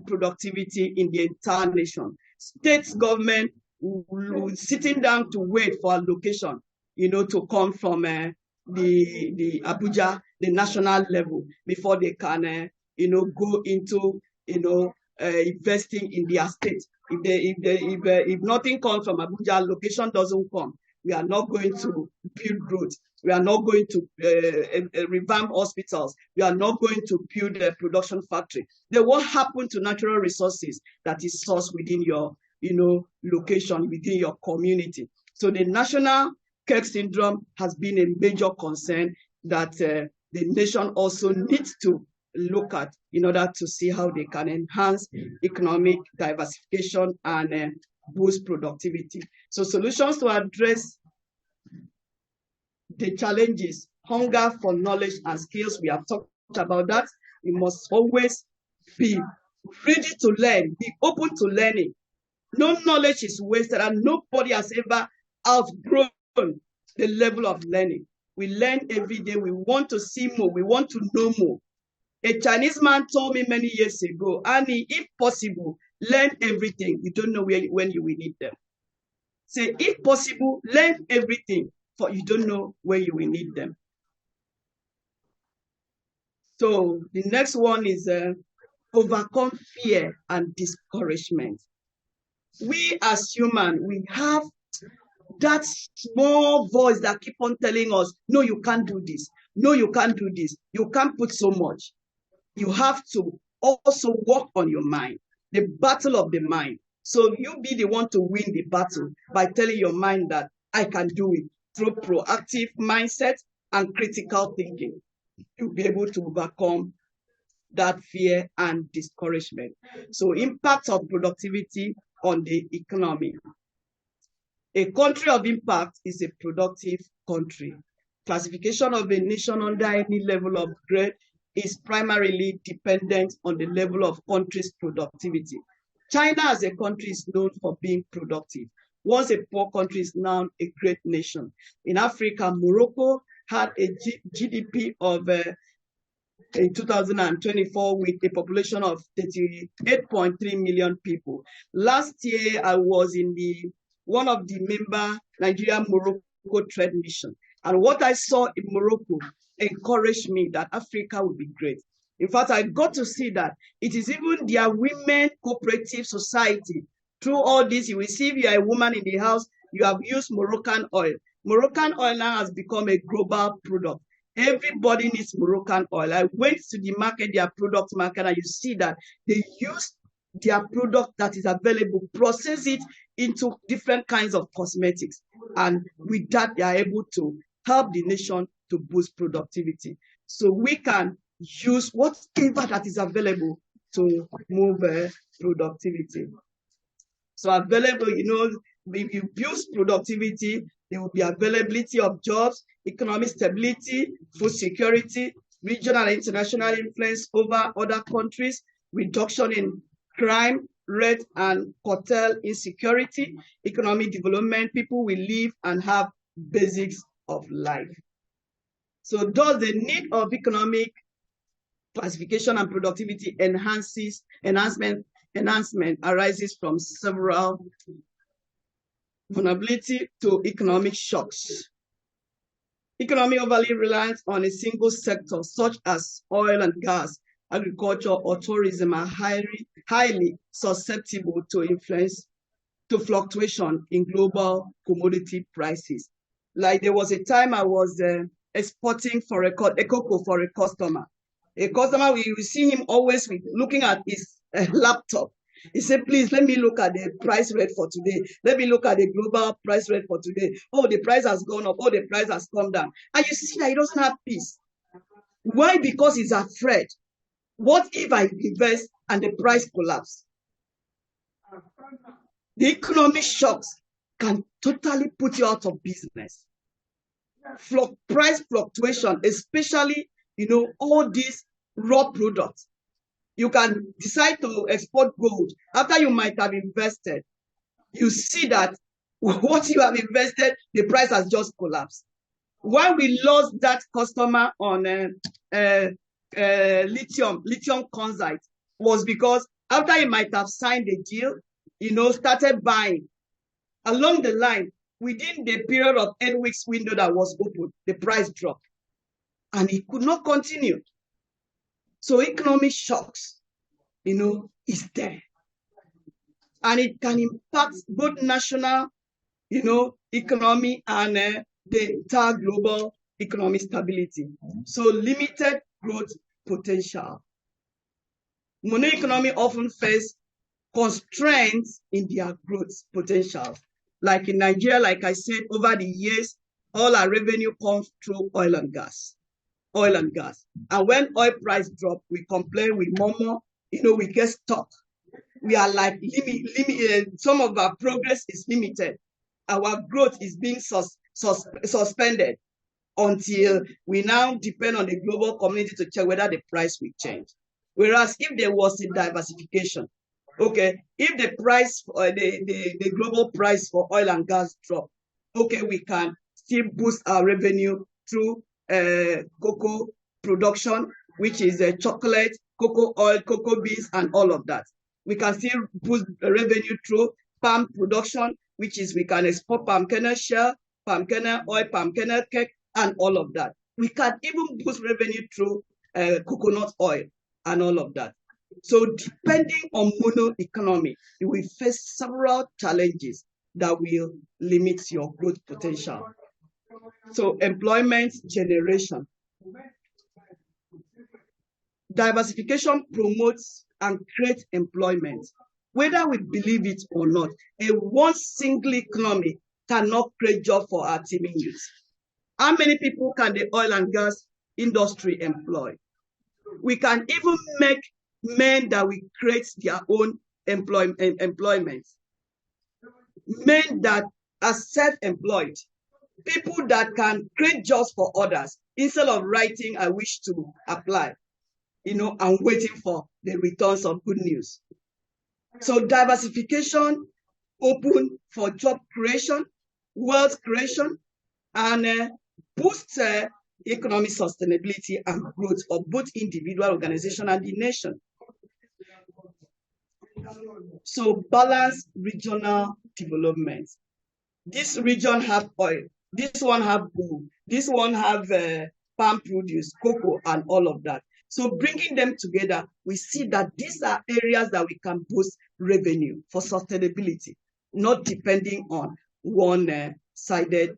Speaker 4: productivity in the entire nation. State government sitting down to wait for allocation, to come from the Abuja, the national level, before they can, go into, investing in their state. If nothing comes from Abuja, location doesn't come. We are not going to build roads. We are not going to revamp hospitals. We are not going to build a production factory. Then what happened to natural resources that is sourced within your, location, within your community? So the national cake syndrome has been a major concern that the nation also needs to look at in order to see how they can enhance economic diversification and boost productivity. So solutions to address the challenges, hunger for knowledge and skills, we have talked about that. We must always be ready to learn, be open to learning. No knowledge is wasted, and nobody has ever outgrown the level of learning. We learn every day. We want to see more. We want to know more. A Chinese man told me many years ago, Annie, if possible, learn everything. You don't know when you will need them. Say, if possible, learn everything, for you don't know when you will need them. So the next one is overcome fear and discouragement. We as humans, we have that small voice that keep on telling us, no, you can't do this. No, you can't do this. You can't put so much. You have to also work on your mind, the battle of the mind. So you be the one to win the battle by telling your mind that I can do it through proactive mindset and critical thinking. You'll be able to overcome that fear and discouragement. So impact of productivity on the economy. A country of impact is a productive country. Classification of a nation under any level of grade is primarily dependent on the level of country's productivity. China as a country is known for being productive. Once a poor country is now a great nation. In Africa, Morocco had a GDP of in 2024 with a population of 38.3 million people. Last year, I was in one of the member Nigeria-Morocco trade mission. And what I saw in Morocco encouraged me that Africa would be great. In fact, I got to see that it is even their women cooperative society. Through all this, you will see if you are a woman in the house, you have used Moroccan oil. Moroccan oil now has become a global product. Everybody needs Moroccan oil. I went to the market, their product market, and you see that they use their product that is available, process it into different kinds of cosmetics. And with that, they are able to help the nation to boost productivity. So we can use whatever that is available to move productivity. So available, if you boost productivity, there will be availability of jobs, economic stability, food security, regional and international influence over other countries, reduction in crime rate and curtail insecurity, economic development, people will live and have basics of life. So thus the need of economic classification and productivity enhancement arises from several vulnerability to economic shocks. Economic overly reliance on a single sector, such as oil and gas, agriculture, or tourism, are highly susceptible to influence, to fluctuation in global commodity prices. Like there was a time I was exporting for a cocoa for a customer. A customer, we see him always looking at his laptop. He said, please, let me look at the price rate for today. Let me look at the global price rate for today. Oh, the price has gone up. Oh, the price has come down. And you see that he doesn't have peace. Why? Because he's afraid. What if I invest and the price collapses? The economic shocks can totally put you out of business. Price fluctuation, especially, all these raw products. You can decide to export gold. After you might have invested, you see that what you have invested, the price has just collapsed. Why we lost that customer on lithium conzite was because after he might have signed the deal, started buying. Along the line, within the period of 8 weeks window that was open, the price dropped. And he could not continue. So economic shocks, is there. And it can impact both national, economy and the entire global economic stability. So limited growth potential. Money economy often face constraints in their growth potential. Like in Nigeria, like I said, over the years, all our revenue comes through oil and gas. And when oil price drop, we complain, we murmur, we get stuck. We are like limited. Some of our progress is limited. Our growth is being suspended until we now depend on the global community to check whether the price will change. Whereas if there was a diversification, Okay, if the price, the global price for oil and gas drop, okay, we can still boost our revenue through cocoa production, which is chocolate, cocoa oil, cocoa beans, and all of that. We can still boost revenue through palm production, which is we can export palm kernel shell, palm kernel oil, palm kernel cake, and all of that. We can even boost revenue through coconut oil and all of that. So depending on mono economy, you will face several challenges that will limit your growth potential. So employment generation. Diversification promotes and creates employment. Whether we believe it or not, a one single economy cannot create jobs for our teeming youth. How many people can the oil and gas industry employ? We can even make men that will create their own employment. Men that are self-employed, people that can create jobs for others instead of writing, I wish to apply, and waiting for the returns of good news. So diversification open for job creation, wealth creation, and boost economic sustainability and growth of both individual, organization, and the nation. So balance regional development. This region have oil, this one have gold, this one have palm produce, cocoa, and all of that. So bringing them together, we see that these are areas that we can boost revenue for sustainability, not depending on one-sided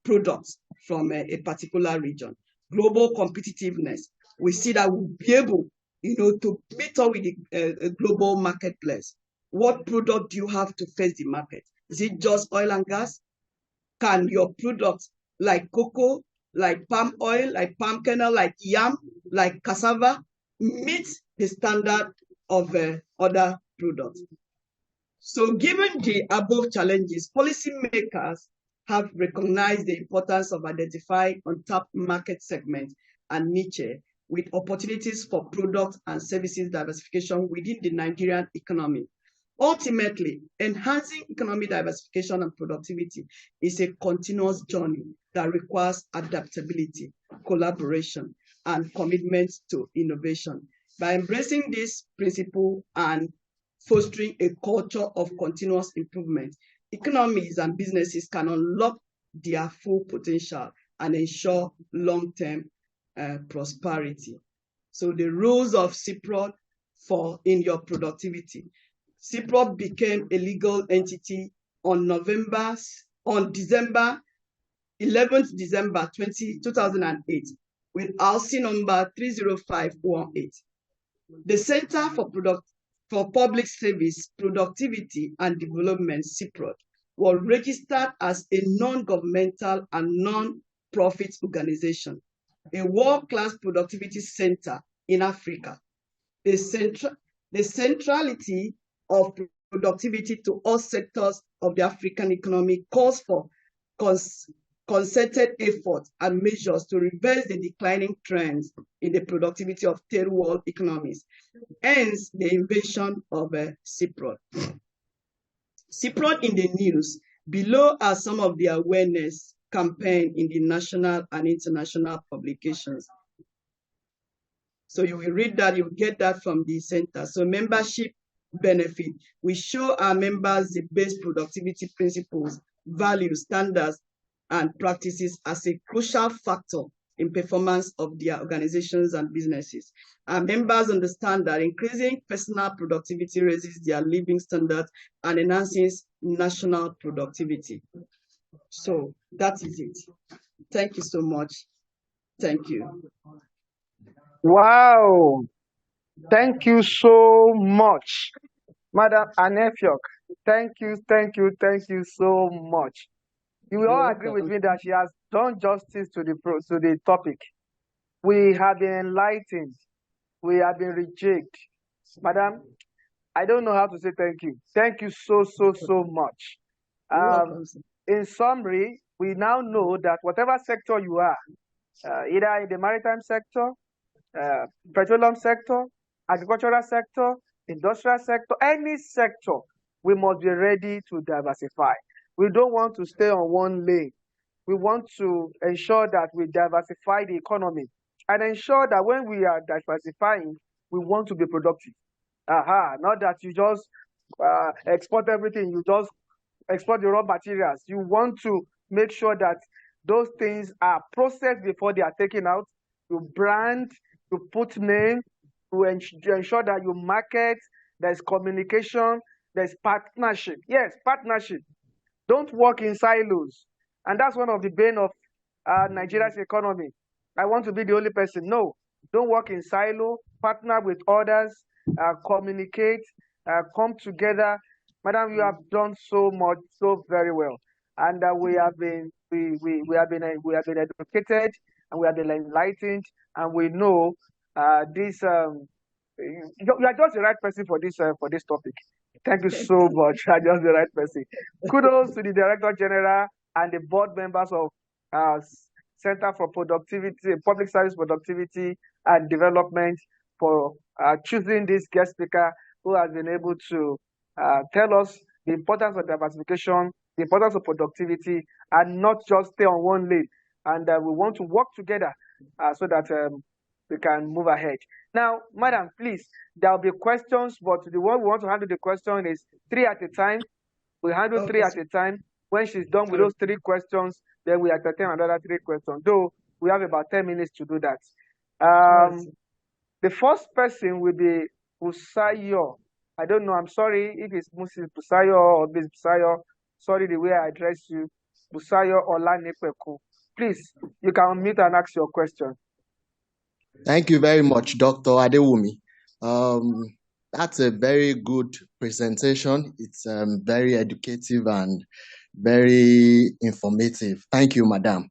Speaker 4: products from a particular region. Global competitiveness, we see that we'll be able to meet up with the global marketplace. What product do you have to face the market? Is it just oil and gas? Can your products like cocoa, like palm oil, like palm kernel, like yam, like cassava meet the standard of other products? So given the above challenges, policymakers have recognized the importance of identifying untapped market segments and niche with opportunities for product and services diversification within the Nigerian economy. Ultimately, enhancing economic diversification and productivity is a continuous journey that requires adaptability, collaboration, and commitment to innovation. By embracing this principle and fostering a culture of continuous improvement, economies and businesses can unlock their full potential and ensure long-term prosperity. So the rules of CeProd in your productivity. CeProd became a legal entity on December 11th, December 2008 with RC number 30518. The Center for Public Service, Productivity and Development, CeProd, was registered as a non-governmental and non-profit organization, a world-class productivity center in Africa. The centrality of productivity to all sectors of the African economy calls for concerted efforts and measures to reverse the declining trends in the productivity of third world economies, hence the invention of CeProd. CeProd in the news. Below are some of the awareness campaign in the national and international publications. So you will read that, you get that from the center. So membership benefit. We show our members the best productivity principles, values, standards, and practices as a crucial factor in performance of their organizations and businesses. Our members understand that increasing personal productivity raises their living standards and enhances national productivity. So that is it. Thank you so much. Thank you.
Speaker 2: Wow. Thank you so much, Madam Anefiok. Thank you so much. You will all agree with me that she has done justice to the topic. We have been enlightened. We have been rejected. Madam, I don't know how to say thank you. Thank you so much. In summary, we now know that whatever sector you are, either in the maritime sector, petroleum sector, agricultural sector, industrial sector, any sector, we must be ready to diversify. We don't want to stay on one lane. We want to ensure that we diversify the economy and ensure that when we are diversifying, we want to be productive. Not that you just export everything, you just export the raw materials. You want to make sure that those things are processed before they are taken out. You brand, you put name, to ensure that you market, there's communication, there's partnership. Yes, partnership. Don't work in silos. And that's one of the bane of Nigeria's economy. I want to be the only person. No, don't work in silo, partner with others, communicate, come together. Madam, you have done so much, so very well. And we have been educated, and we have been enlightened, and we know this you are just the right person for this topic. Thank you so much. You are just the right person. Kudos to the Director General and the board members of Center for Productivity, Public Service Productivity and Development for choosing this guest speaker who has been able to tell us the importance of diversification, the importance of productivity, and not just stay on one lane. And we want to work together so that we can move ahead. Now, Madam, please, there will be questions, but the way we want to handle the question is 3 at a time. We handle 3 at a time. When she's done with those 3 questions, then we entertain another 3 questions, though we have about 10 minutes to do that. The first person will be Busayo. I don't know, I'm sorry if it's Mrs. Busayo or Ms. Busayo. Sorry the way I address you. Busayo Olanepeku. Please, you can unmute and ask your question.
Speaker 5: Thank you very much, Dr. Adewumi. That's a very good presentation. It's very educative and very informative. Thank you, Madam.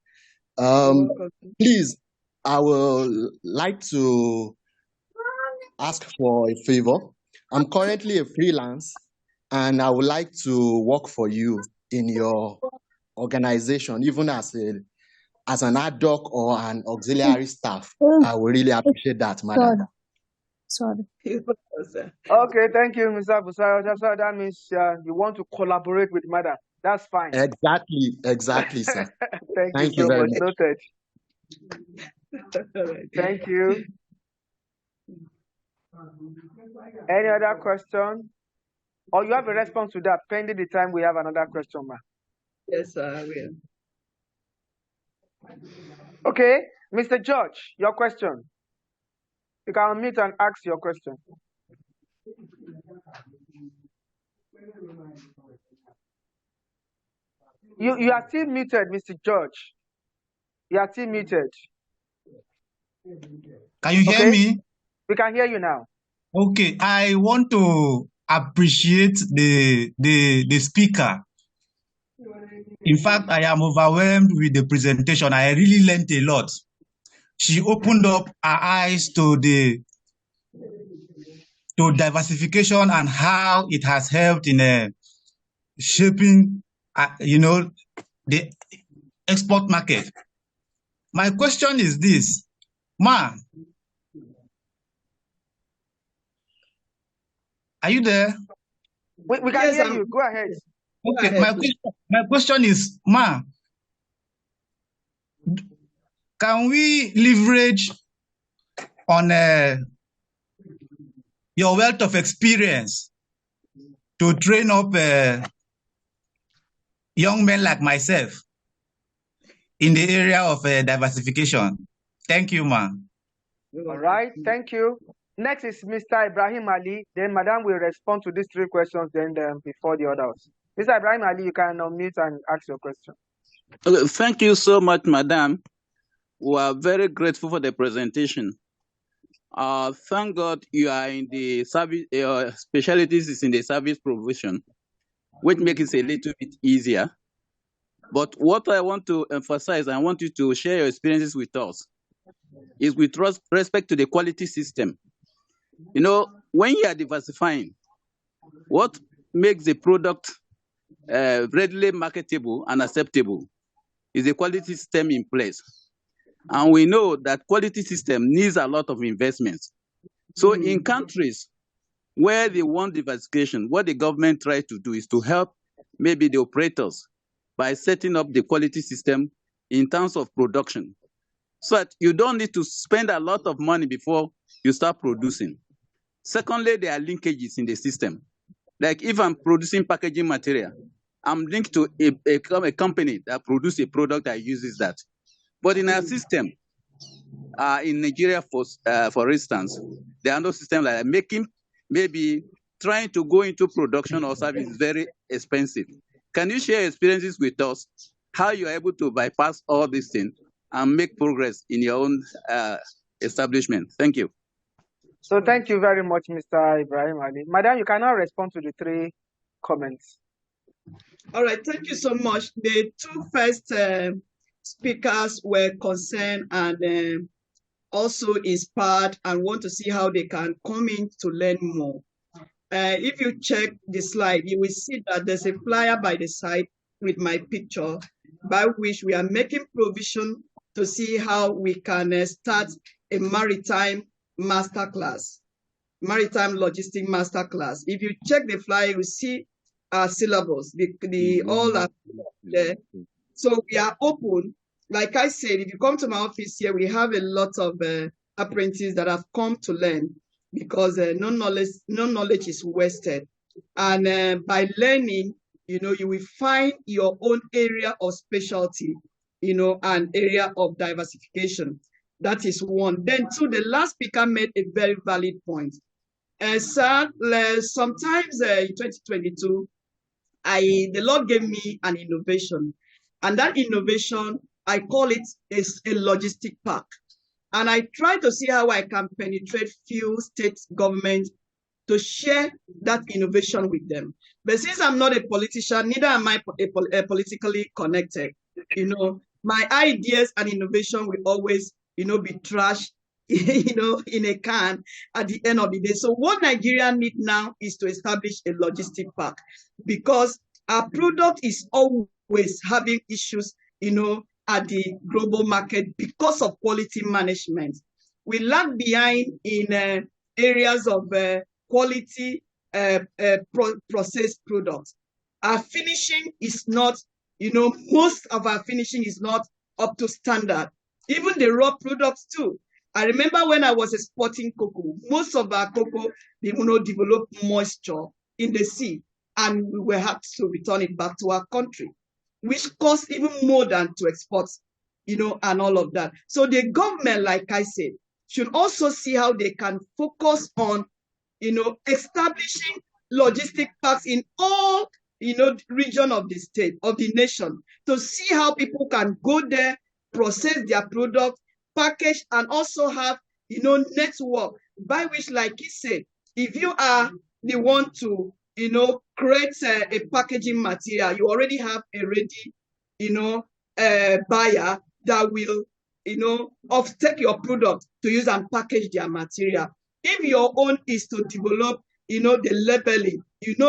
Speaker 5: Please, I would like to ask for a favor. I'm currently a freelance, and I would like to work for you in your organization, even as an ad hoc or an auxiliary staff. I would really appreciate that, Madam.
Speaker 6: Sorry.
Speaker 2: Okay, thank you, Mr. Busayo. That means you want to collaborate with Madam. That's fine.
Speaker 5: Exactly, sir.
Speaker 2: Thank you so much. Noted. Thank you. Any other question? Or you have a response to that? Pending the time, we have another question, ma'am.
Speaker 4: Yes, I will.
Speaker 2: Okay, Mr. George, your question. You can unmute and ask your question. You are still muted, Mr. George. You are still muted.
Speaker 7: Can you hear me?
Speaker 2: We can hear you now.
Speaker 7: Okay, I want to appreciate the speaker. In fact, I am overwhelmed with the presentation. I really learned a lot. She opened up our eyes to diversification and how it has helped in shaping, the export market. My question is this, Ma, are you there?
Speaker 2: We can hear you. Go ahead.
Speaker 7: Okay, my question is, Ma, can we leverage on your wealth of experience to train up young men like myself in the area of diversification? Thank you, Ma.
Speaker 2: All right, thank you. Next is Mr. Ibrahim Ali. Then Madam will respond to these 3 questions then before the others. Mr. Ibrahim Ali, you can unmute and ask your question.
Speaker 8: Okay, thank you so much, Madam. We are very grateful for the presentation. Thank God you are in the service, your specialties is in the service provision, which makes it a little bit easier. But what I want to emphasize, I want you to share your experiences with us, is with respect to the quality system. You know, when you are diversifying, what makes the product readily marketable and acceptable is a quality system in place. And we know that quality system needs a lot of investments. So in countries where they want diversification, what the government tries to do is to help maybe the operators by setting up the quality system in terms of production, so that you don't need to spend a lot of money before you start producing. Secondly, there are linkages in the system. Like if I'm producing packaging material, I'm linked to a company that produces a product that uses that. But in our system, in Nigeria, for instance, there are no system like that. Making, maybe trying to go into production or service is very expensive. Can you share experiences with us, how you are able to bypass all these things and make progress in your own establishment? Thank you.
Speaker 2: So thank you very much, Mr. Ibrahim Ali. Madam, you cannot respond to the 3 comments.
Speaker 4: All right, thank you so much. The 2 first speakers were concerned and also inspired and want to see how they can come in to learn more. If you check the slide, you will see that there's a flyer by the side with my picture, by which we are making provision to see how we can start a maritime masterclass, maritime logistic masterclass. If you check the flyer, you will see our syllabus, all are there. So we are open. Like I said, if you come to my office here, we have a lot of apprentices that have come to learn, because no knowledge is wasted. And by learning, you will find your own area of specialty, and area of diversification. That is 1. Then 2, the last speaker made a very valid point. Sir, sometimes in 2022, the Lord gave me an innovation. And that innovation, I call it a logistic park. And I try to see how I can penetrate few state governments to share that innovation with them. But since I'm not a politician, neither am I politically connected. My ideas and innovation will always, be trashed, in a can at the end of the day. So what Nigeria need now is to establish a logistic park, because our product is always having issues, at the global market because of quality management. We lag behind in areas of quality processed products. Our finishing is not, most of our finishing is not up to standard. Even the raw products too. I remember when I was exporting cocoa, most of our cocoa, developed moisture in the sea, and we were had to return it back to our country, which costs even more than to export, and all of that. So the government, like I said, should also see how they can focus on, establishing logistic parks in all, region of the state, of the nation, to see how people can go there, process their product, package, and also have, network, by which, like he said, if you are the one to, create a packaging material, you already have a ready, buyer that will, take your product to use and package their material. If your own is to develop, the labeling,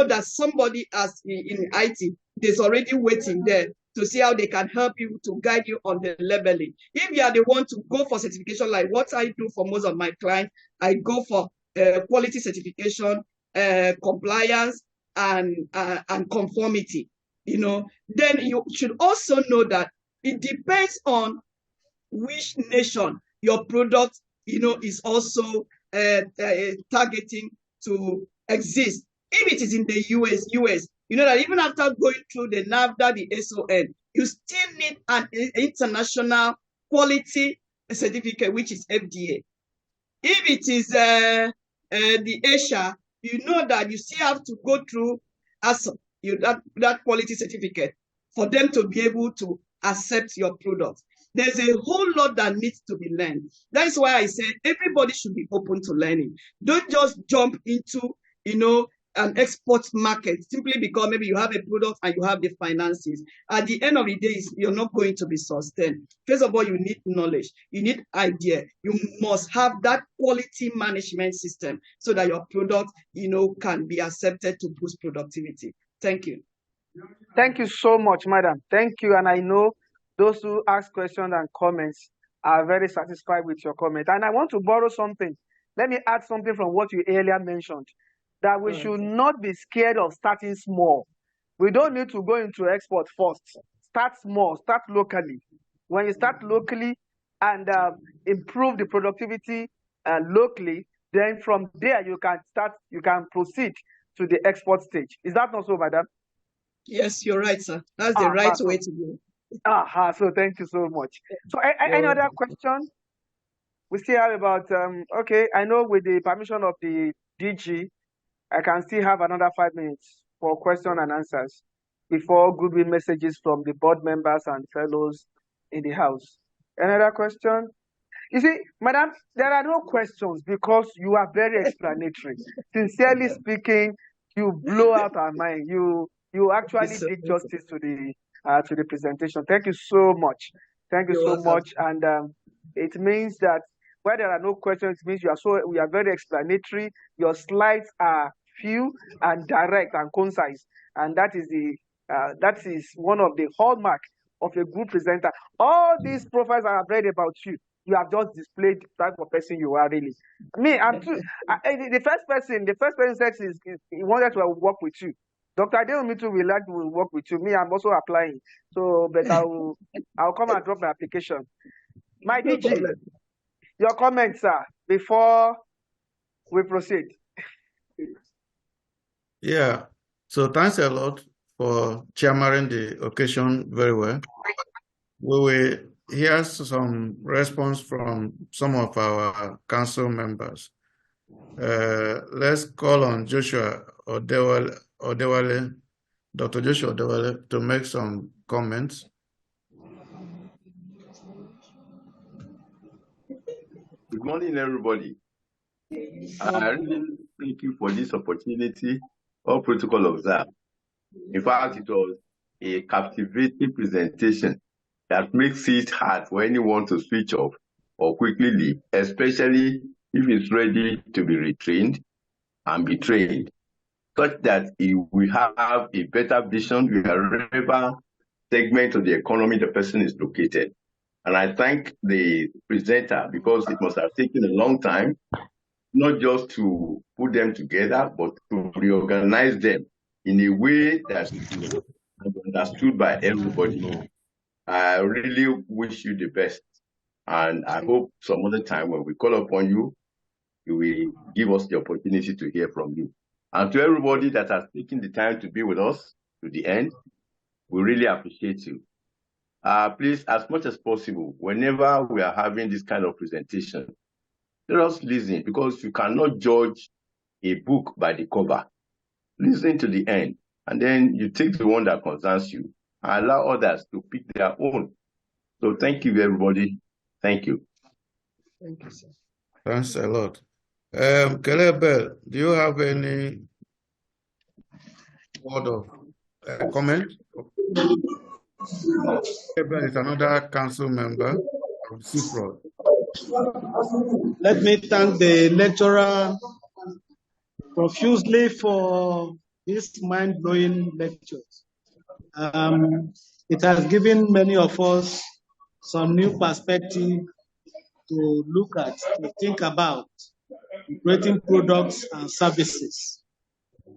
Speaker 4: that somebody as in IT, there's already waiting there to see how they can help you, to guide you on the labeling. If you are the one to go for certification, like what I do for most of my clients, I go for quality certification, compliance, and conformity, then you should also know that it depends on which nation your product, is also targeting to exist. If it is in the US, that even after going through the NAFTA, the SON, you still need an international quality certificate, which is FDA. If it is the Asia, that you still have to go through that quality certificate for them to be able to accept your product. There's a whole lot that needs to be learned. That is why I say everybody should be open to learning. Don't just jump into, an export market simply because maybe you have a product and you have the finances. At the end of the day, you're not going to be sustained. First of all, you need knowledge. You need idea. You must have that quality management system so that your product, can be accepted to boost productivity. Thank you.
Speaker 2: Thank you so much, madam. Thank you. And I know those who ask questions and comments are very satisfied with your comment. And I want to borrow something. Let me add something from what you earlier mentioned, that we should not be scared of starting small. We don't need to go into export first. Start small, start locally. When you start locally and improve the productivity locally, then from there you can proceed to the export stage. Is that not so, madam?
Speaker 4: Yes, you're right, sir. That's the right way to go.
Speaker 2: So thank you so much. So any other question? We still have about, okay, I know with the permission of the DG, I can still have another 5 minutes for question and answers before goodwill messages from the board members and fellows in the house. Another question? You see, madam, there are no questions because you are very explanatory. Sincerely speaking, you blow out our mind. You actually did justice to the presentation. Thank you so much. Thank you so much. And it means that where there are no questions, it means we are very explanatory. Your slides are few and direct and concise, and that is one of the hallmark of a good presenter. All these profiles I have read about you, you have just displayed the type of person you are really. Me, I'm too. The first person said he wanted to work with you. Dr. Adeomi too will like to work with you. Me, I'm also applying. So, but I'll come and drop my application. My DG, your comments, sir, before we proceed.
Speaker 3: Yeah. So thanks a lot for chairmaning the occasion very well. We will hear some response from some of our council members. Let's call on Joshua Odewale, Dr. Joshua Odewale, to make some comments.
Speaker 6: Good morning, everybody. I really thank you for this opportunity. All protocol observed. In fact, it was a captivating presentation that makes it hard for anyone to switch off or quickly leave, especially if it's ready to be retrained and be trained, such that we have a better vision wherever segment of the economy the person is located. And I thank the presenter because it must have taken a long time, not just to put them together, but to reorganize them in a way that is understood by everybody. I really wish you the best. And I hope some other time when we call upon you, you will give us the opportunity to hear from you. And to everybody that has taken the time to be with us to the end, we really appreciate you. Please, as much as possible, whenever we are having this kind of presentation, let us listen, because you cannot judge a book by the cover. Listen to the end, and then you take the one that concerns you and allow others to pick their own. So thank you, everybody. Thank you.
Speaker 4: Thank you, sir.
Speaker 3: Thanks a lot. Kelebel, do you have any word of comment? Kelebel is another council member of CeProd.
Speaker 9: Let me thank the lecturer profusely for this mind-blowing lectures. It has given many of us some new perspective to look at, to think about creating products and services.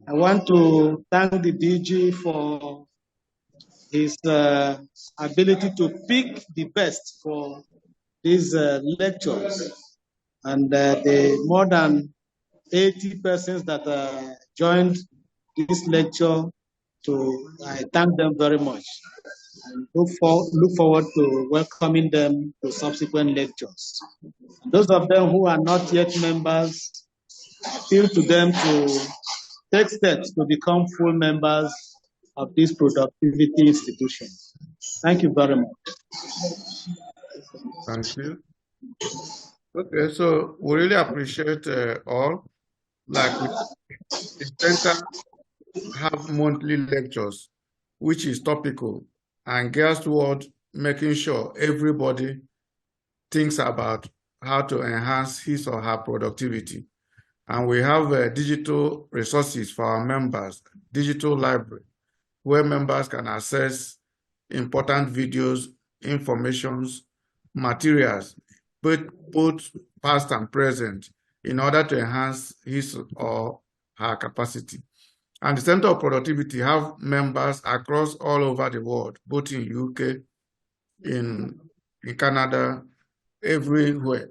Speaker 9: I want to thank the DG for his ability to pick the best for these lectures, and the more than 80 persons that joined this lecture. I thank them very much. And look forward to welcoming them to subsequent lectures. Those of them who are not yet members, appeal to them to take steps to become full members of this productivity institution. Thank you very much.
Speaker 3: Thank you. Okay, so we really appreciate all. Like the center have monthly lectures, which is topical and gears toward making sure everybody thinks about how to enhance his or her productivity. And we have digital resources for our members, digital library, where members can access important videos, informations, materials, both past and present, in order to enhance his or her capacity. And the Center of Productivity have members across all over the world, both in UK, in Canada, everywhere.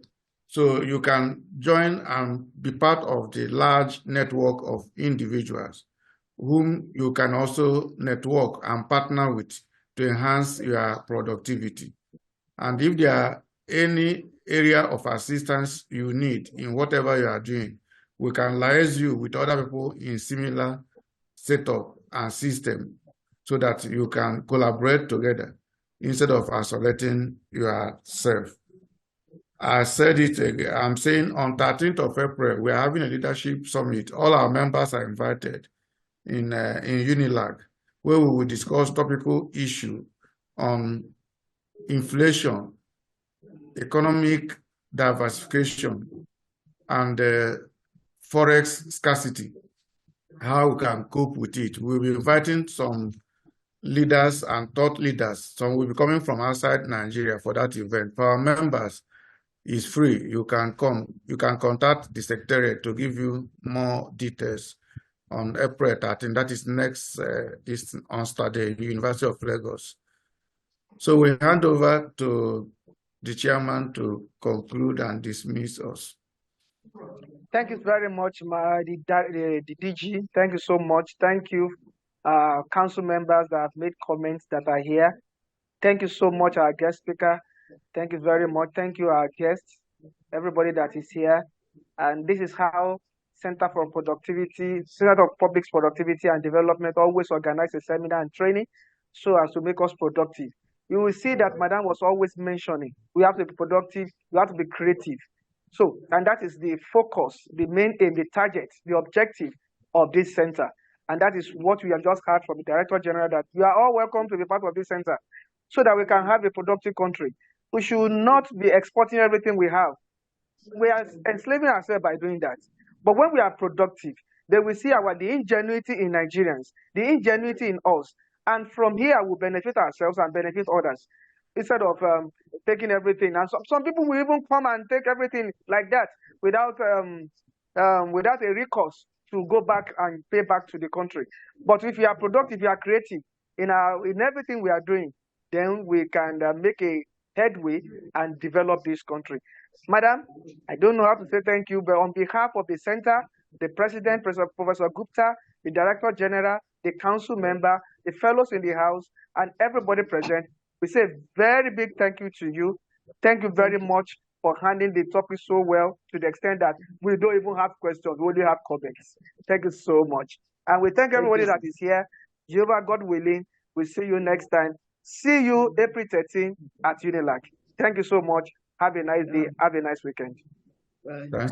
Speaker 3: So you can join and be part of the large network of individuals whom you can also network and partner with to enhance your productivity. And if there are any area of assistance you need in whatever you are doing, we can liaise you with other people in similar setup and system so that you can collaborate together instead of isolating yourself. I said it again. I'm saying on 13th of April, we're having a leadership summit. All our members are invited in Unilag, where we will discuss topical issue on inflation, economic diversification, and forex scarcity, how we can cope with it. We'll be inviting some leaders and thought leaders. Some will be coming from outside Nigeria for that event. For our members, it's free. You can come. You can contact the Secretariat to give you more details on April 13. That is next is on Saturday, University of Lagos. So we hand over to the chairman to conclude and dismiss us.
Speaker 2: Thank you very much, the DG. Thank you so much. Thank you, council members that have made comments that are here. Thank you so much, our guest speaker. Thank you very much. Thank you, our guests, everybody that is here. And this is how Center for Public Productivity and Development always organize a seminar and training so as to make us productive. You will see that Madam was always mentioning, we have to be productive, we have to be creative. So, and that is the focus, the main aim, the target, the objective of this center. And that is what we have just heard from the Director General, that you are all welcome to be part of this center so that we can have a productive country. We should not be exporting everything we have. We are enslaving ourselves by doing that. But when we are productive, then we see the ingenuity in Nigerians, the ingenuity in us. And from here, we benefit ourselves and benefit others instead of taking everything. And some people will even come and take everything like that without a recourse to go back and pay back to the country. But if you are productive, you are creative in everything we are doing, then we can make a headway and develop this country. Madam, I don't know how to say thank you, but on behalf of the center, the president, Professor Gupta, the Director General, the council member, the fellows in the house, and everybody present, we say a very big thank you to you. Thank you very much for handling the topic so well, to the extent that we don't even have questions, we only have comments. Thank you so much. And we thank everybody that is here. Jehovah, God willing, we'll see you next time. See you April 13 at Unilag. Thank you so much. Have a nice day. Have a nice weekend.
Speaker 4: Bye.